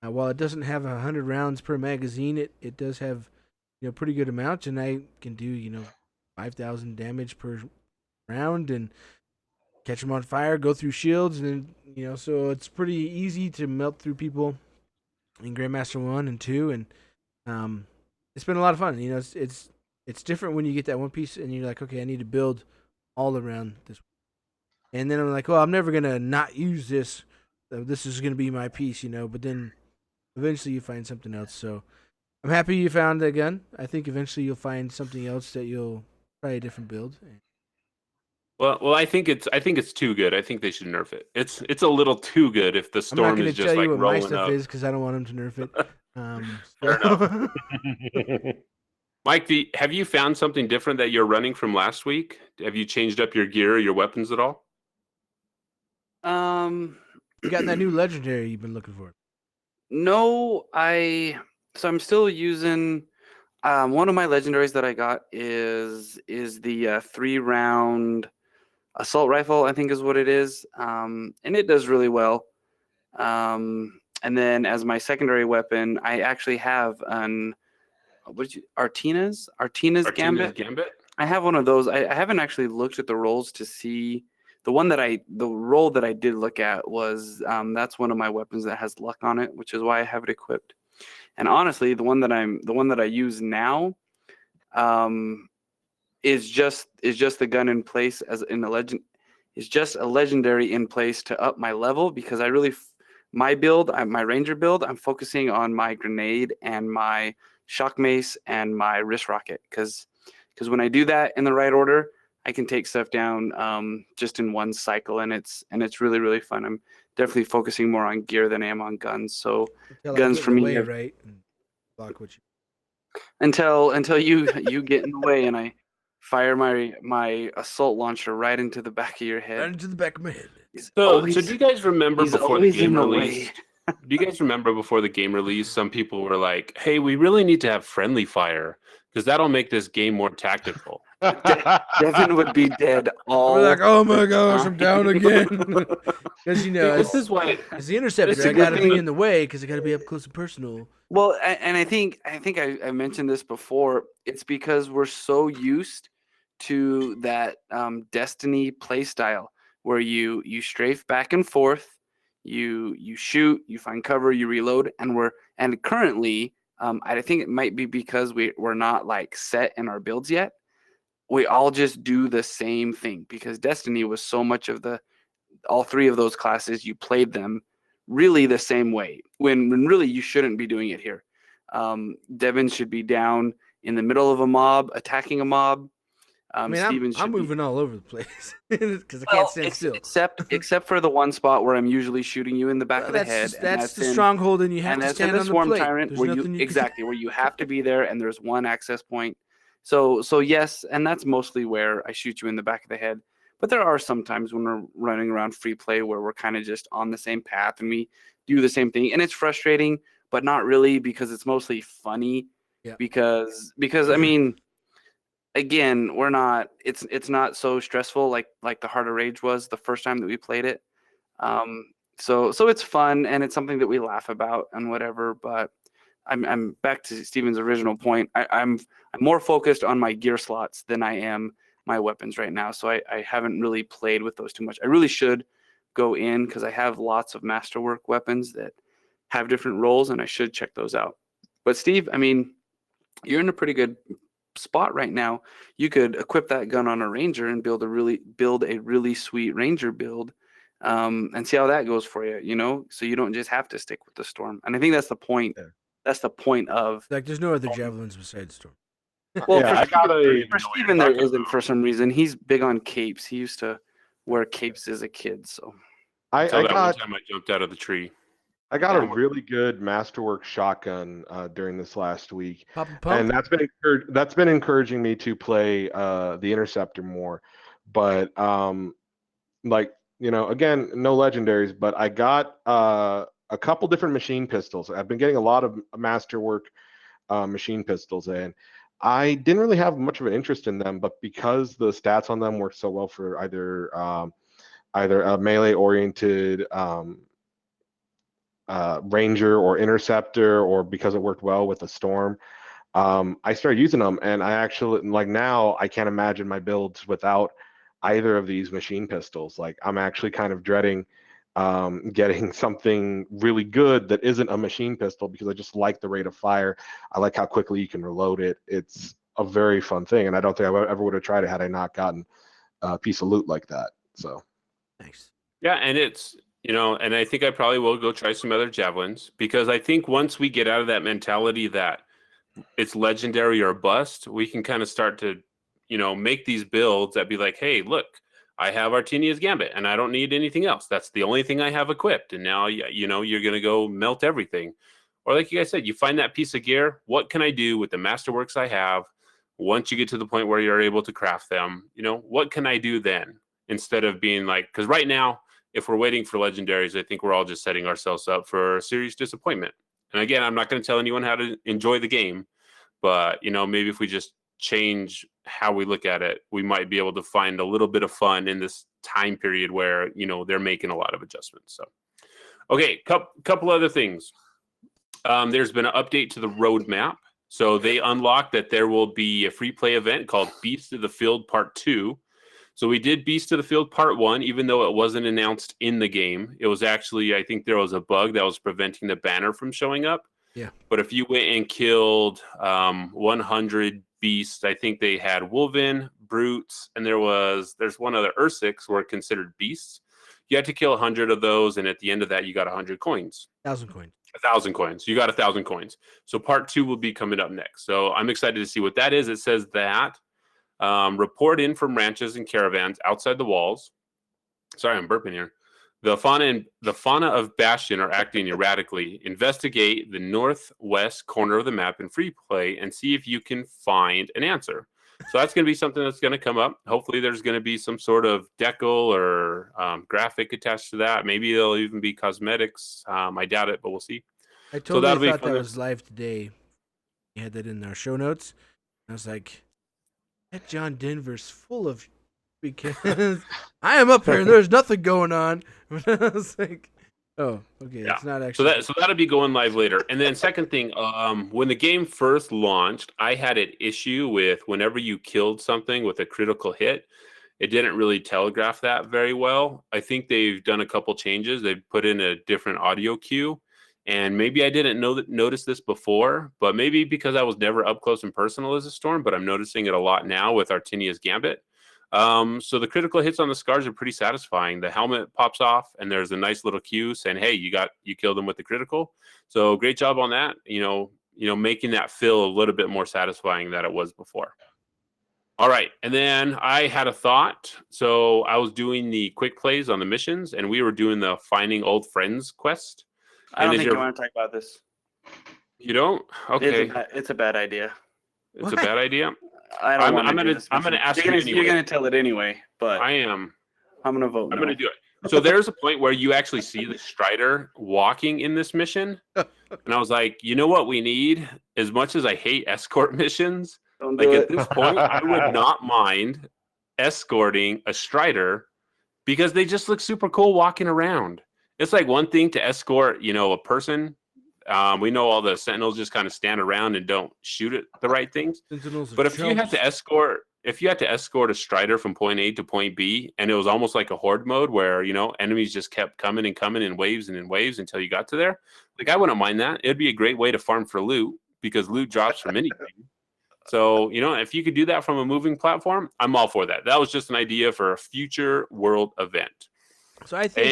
while it doesn't have 100 rounds per magazine, it does have pretty good amounts, and I can do 5,000 damage per round and catch them on fire, go through shields, and then so it's pretty easy to melt through people in Grandmaster 1 and 2, and it's been a lot of fun. It's different when you get that one piece and you're like, okay, I need to build all around this, and then I'm like, well, I'm never gonna not use this. This is gonna be my piece, but then eventually you find something else. So I'm happy you found that gun. I think eventually you'll find something else that you'll try a different build. Well, I think it's too good. I think they should nerf it. It's a little too good if the I'm not storm going to is just tell like you what my rolling stuff up. is because I don't want him to nerf it. Fair enough. Mike, have you found something different that you're running from last week? Have you changed up your gear or your weapons at all? You got that new legendary you've been looking for. No, so I'm still using one of my legendaries that I got is the 3-round assault rifle, I think is what it is. And it does really well. And then as my secondary weapon, I actually have an Artina's Gambit. I have one of those. I haven't actually looked at the rolls to see the roll that I did look at was that's one of my weapons that has luck on it, which is why I have it equipped. And honestly, the one that I use now is just the gun in place as in a legend. Is just a legendary in place to up my level because I really my ranger build, I'm focusing on my grenade and my shock mace and my wrist rocket because when I do that in the right order, I can take stuff down just in one cycle, and it's really, really fun. I'm definitely focusing more on gear than I am on guns. So guns for me right? And block what you. Until you get in the way and I fire my assault launcher right into the back of your head. Right into the back of my head. So do you guys remember he's before the always in game the released? way. Do you guys remember before the game release, some people were like, "Hey, we really need to have friendly fire because that'll make this game more tactical." Devon would be dead all. We're like, oh my gosh, I'm down again. Because This is why as the interceptor, this is I got to the be thing- in the way because I got to be up close and personal. Well, and I think I mentioned this before. It's because we're so used to that Destiny play style where you strafe back and forth, you shoot, you find cover, you reload, and currently, I think it might be because we're not like set in our builds yet. We all just do the same thing because Destiny was so much of all three of those classes. You played them really the same way when really you shouldn't be doing it here. Devon should be down in the middle of a mob, attacking a mob. I mean, Steven I'm moving all over the place because I can't stand still. Except for the one spot where I'm usually shooting you in the back of the head. That's the stronghold, and you have and to that's in stand the on the swarm plate. tyrant There's where nothing you can exactly where you have to be there, and there's one access point. So yes, and that's mostly where I shoot you in the back of the head. But there are some times when we're running around free play where we're kind of just on the same path and we do the same thing, and it's frustrating, but not really because it's mostly funny. Yeah. Because I mean, again, we're not. It's not so stressful like the Heart of Rage was the first time that we played it. So it's fun and it's something that we laugh about and whatever. But I'm back to Steven's original point. I'm more focused on my gear slots than I am my weapons right now. So I haven't really played with those too much. I really should go in because I have lots of masterwork weapons that have different roles and I should check those out. But Steve, I mean, you're in a pretty good spot right now. You could equip that gun on a ranger and build a really sweet ranger build and see how that goes for you, so you don't just have to stick with the storm. And I think that's the point. Yeah. That's the point of like there's no other javelins besides storm. well, Yeah, for Steven there isn't for some reason. He's big on capes. He used to wear capes as a kid. So I Until that one got time I jumped out of the tree. a really good masterwork shotgun during this last week, Pop and pump. and that's been encouraging me to play the interceptor more. But again, no legendaries, but I got a couple different machine pistols. I've been getting a lot of masterwork machine pistols, and I didn't really have much of an interest in them, but because the stats on them work so well for either a melee oriented ranger or interceptor, or because it worked well with the storm, I started using them, and I actually now I can't imagine my builds without either of these machine pistols. Like, I'm actually kind of dreading getting something really good that isn't a machine pistol, because I just like the rate of fire. I like how quickly you can reload it. It's a very fun thing, and I don't think I ever would have tried it had I not gotten a piece of loot like that. So Nice. Yeah, and it's and I think I probably will go try some other javelins, because I think once we get out of that mentality that it's legendary or bust, we can kind of start to make these builds that be like, hey, look, I have Artinia's Gambit, and I don't need anything else. That's the only thing I have equipped. And now, you know, you're going to go melt everything. Or like you guys said, you find that piece of gear. What can I do with the masterworks I have? Once you get to the point where you're able to craft them, you know, what can I do then? Instead of being like, because right now, if we're waiting for legendaries, I think we're all just setting ourselves up for a serious disappointment. And again, I'm not going to tell anyone how to enjoy the game, but, you know, maybe if we just change how we look at it, we might be able to find a little bit of fun in this time period where, you know, they're making a lot of adjustments. So, okay, couple other things. There's been an update to the roadmap. So they unlocked that there will be a free play event called Beast of the Field Part 2. So we did Beast of the Field Part 1, even though it wasn't announced in the game. It was actually, I think there was a bug that was preventing the banner from showing up. Yeah. But if you went and killed 100 beasts, I think they had Wolven, Brutes, and there's one other Ursics were considered beasts. You had to kill 100 of those, and at the end of that, you got 100 coins. 1,000 coins. 1,000 coins. You got 1,000 coins. So part 2 will be coming up next. So I'm excited to see what that is. It says that report in from ranches and caravans outside the walls. Sorry, I'm burping here. The fauna of Bastion are acting erratically. Investigate the northwest corner of the map in free play and see if you can find an answer. So that's going to be something that's going to come up. Hopefully there's going to be some sort of decal or graphic attached to that. Maybe there'll even be cosmetics. I doubt it, but we'll see. I totally thought fun. that was live today. You had that in our show notes. I was like, that John Denver's full of because I am up here and there's nothing going on. I was like, oh, okay, Yeah. it's not actually. So that'll be going live later. And then second thing, when the game first launched, I had an issue with whenever you killed something with a critical hit, it didn't really telegraph that very well. I think they've done a couple changes. They've put in a different audio cue. And maybe I didn't notice this before, but maybe because I was never up close and personal as a Storm, but I'm noticing it a lot now with Artinia's Gambit. So the critical hits on the scars are pretty satisfying. The helmet pops off and there's a nice little cue saying, hey, you killed them with the critical. So great job on that. You know, making that feel a little bit more satisfying than it was before. All right. And then I had a thought. So I was doing the quick plays on the missions and we were doing the finding old friends quest. I don't think you want to talk about this. You don't? Okay. It's a bad idea. It's a bad idea. I don't I'm gonna ask you anyway. You're gonna tell it anyway, but I am. I'm gonna vote. I'm gonna do it. So there's a point where you actually see the Strider walking in this mission, and I was like, you know what we need? As much as I hate escort missions, Don't like do at it. this point, I would not mind escorting a Strider because they just look super cool walking around. It's like one thing to escort, you know, a person. We know all the Sentinels just kind of stand around and don't shoot at the right things. But if you had to escort a Strider from point A to point B, and it was almost like a horde mode where, you know, enemies just kept coming and coming in waves and in waves until you got to there, like I wouldn't mind that. It'd be a great way to farm for loot because loot drops from anything. So, you know, if you could do that from a moving platform, I'm all for that. That was just an idea for a future world event. So I think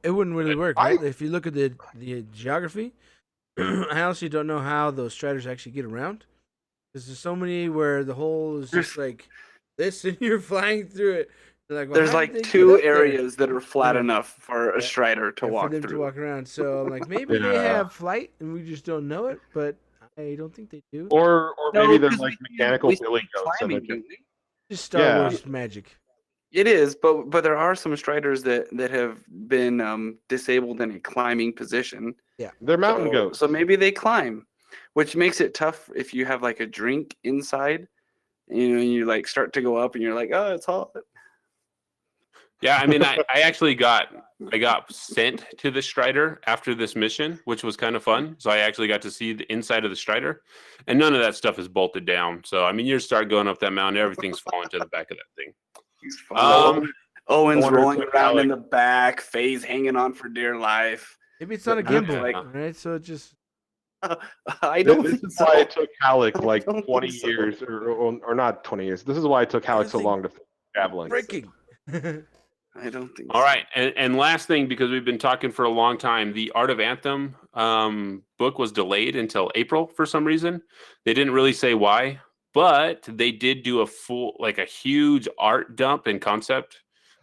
it wouldn't really work. Right? If you look at the geography, I honestly don't know how those Striders actually get around. Because there's so many where the hole is just like this, and you're flying through it. Like, well, there's like 2 areas that are flat enough for a Strider to walk for them through. to walk around. So I'm like, maybe they have flight and we just don't know it, but I don't think they do. Or maybe they're like mechanical billy goats. Climbing, Just Star Wars magic. It is, but there are some Striders that have been disabled in a climbing position. Yeah, they're mountain goats. So maybe they climb, which makes it tough if you have like a drink inside. You know, you like start to go up, and you're like, oh, it's hot. Yeah, I mean, I actually got sent to the Strider after this mission, which was kind of fun. So I actually got to see the inside of the Strider, and none of that stuff is bolted down. So I mean, you start going up that mountain, everything's falling to the back of that thing. Owen's rolling around in the back, Faye's hanging on for dear life. Maybe it's not a gimbal, right? So it just. I don't This think is so. why it took Halleck I like don't 20 think so. years, or not 20 years. This is why it took Halleck so long to finish traveling. Breaking. I don't think All so. right, and last thing, because we've been talking for a long time, the Art of Anthem book was delayed until April for some reason. They didn't really say why, but they did do a huge art dump and concept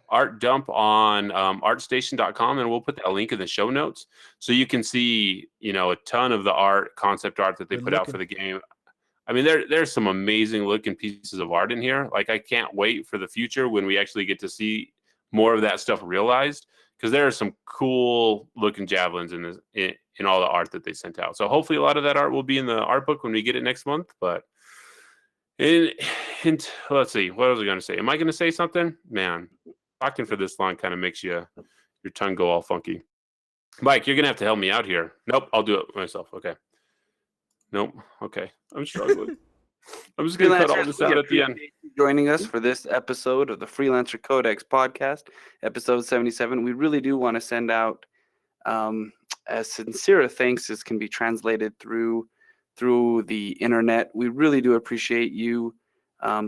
art dump on artstation.com, and we'll put that link in the show notes so you can see, a ton of the concept art that they Good put out for the game. I mean, there's some amazing looking pieces of art in here. Like, I can't wait for the future when we actually get to see more of that stuff realized, because there are some cool looking javelins in all the art that they sent out. So hopefully a lot of that art will be in the art book when we get it next month. But let's see, what was I going to say? Am I going to say something? Man, talking for this long kind of makes your tongue go all funky. Mike, you're going to have to help me out here. Nope, I'll do it myself. Okay. Nope. Okay. I'm struggling. I'm just going to cut all this out at the end. Joining us for this episode of the Freelancer Codex podcast, episode 77. We really do want to send out as sincere a thanks as can be translated through the internet. We really do appreciate you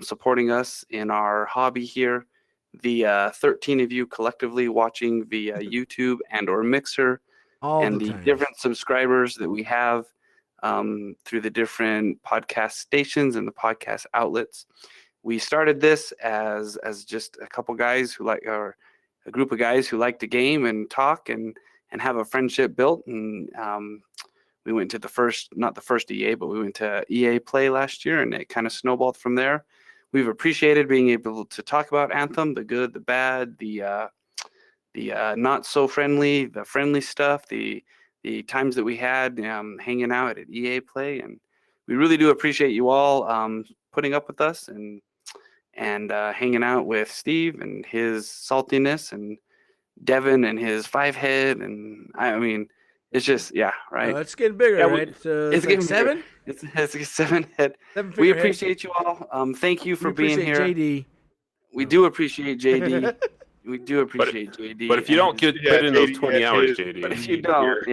supporting us in our hobby here. The 13 of you collectively watching via YouTube and or Mixer, and the different subscribers that we have through the different podcast stations and the podcast outlets. We started this as just a couple guys who or a group of guys who like to game and talk and have a friendship built. And we went to not the first EA, but we went to EA Play last year, and it kind of snowballed from there. We've appreciated being able to talk about Anthem, the good, the bad, the not so friendly, the friendly stuff, the times that we had hanging out at EA Play. And we really do appreciate you all putting up with us and hanging out with Steve and his saltiness, and Devon and his 5-head. And I mean, it's just, right? It's getting bigger, right? It's getting like 7? It's a 7-head. We appreciate you all. Thank you for being here. JD. We do appreciate JD. We do appreciate JD. But if you don't put in those 20 hours, JD. But if you don't,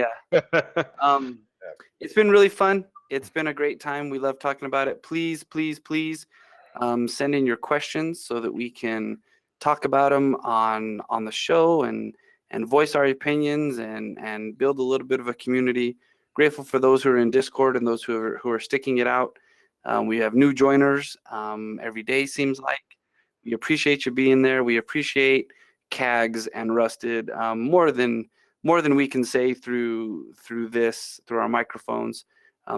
it's been really fun. It's been a great time. We love talking about it. Please, please, please send in your questions so that we can talk about them on the show and voice our opinions and build a little bit of a community. Grateful for those who are in Discord and those who are sticking it out. We have new joiners every day, seems like. We appreciate you being there. We appreciate Cags and Rusted more than we can say through our microphones.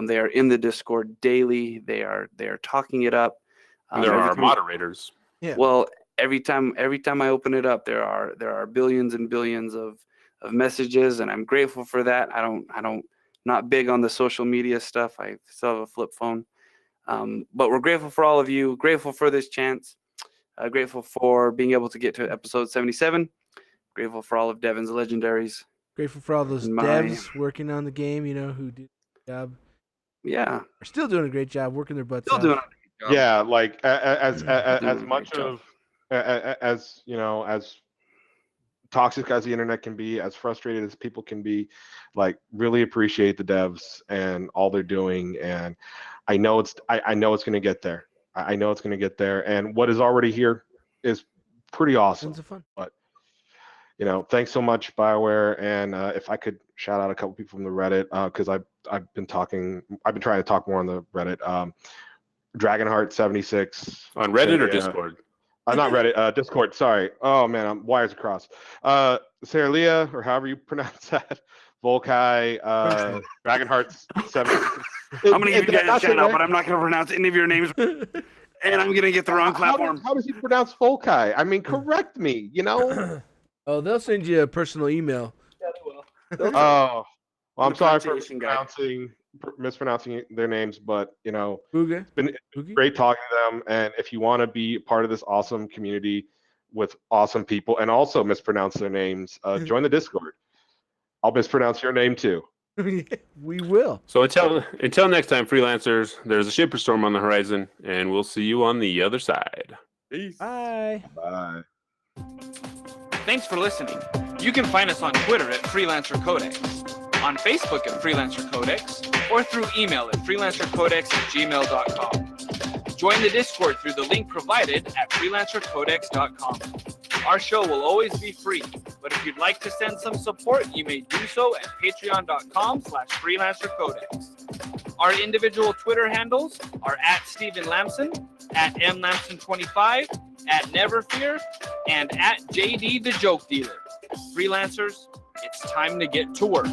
They are in the Discord daily. They are talking it up. There are moderators. Yeah. Well, every time I open it up, there are billions and billions of messages, and I'm grateful for that. I don't not big on the social media stuff. I still have a flip phone, but we're grateful for all of you. Grateful for this chance. Grateful for being able to get to episode 77. Grateful for all of Devon's legendaries. Grateful for all those devs working on the game, who did a job. Yeah. Are still doing a great job working their butts Still off. doing a great job. Yeah, like as much of as toxic as the internet can be, as frustrated as people can be, like, really appreciate the devs and all they're doing. And I know it's going to get there. I know it's going to get there, and what is already here is pretty awesome. Tons of fun. But thanks so much, BioWare. And if I could shout out a couple people from the Reddit, because I've been trying to talk more on the Reddit. Dragonheart76 on Reddit or Discord. Not Reddit. Discord. Sorry. Oh man, I'm wires across. Sarah Leah, or however you pronounce that. Volkai, Dragonheart76. I'm going to give you guys a shout out, but I'm not going to pronounce any of your names. And I'm going to get the wrong platform. How does he pronounce Volkai? I mean, correct me, Oh, they'll send you a personal email. Yeah, they will. Oh, well, I'm sorry for pronunciation mispronouncing their names, but Booga. it's been great talking to them. And if you want to be part of this awesome community with awesome people and also mispronounce their names, join the Discord. I'll mispronounce your name too. We will. So until next time, freelancers, there's a shipperstorm on the horizon, and we'll see you on the other side. Peace. Bye. Bye. Thanks for listening. You can find us on Twitter at Freelancer Codex, on Facebook at Freelancer Codex, or through email at freelancercodex@gmail.com. Join the Discord through the link provided at freelancercodex.com. Our show will always be free, but if you'd like to send some support, you may do so at patreon.com/freelancercodex. Our individual Twitter handles are at Stephen Lamson, at mlamson25, at Neverfear, and at JD the Joke Dealer. Freelancers, it's time to get to work.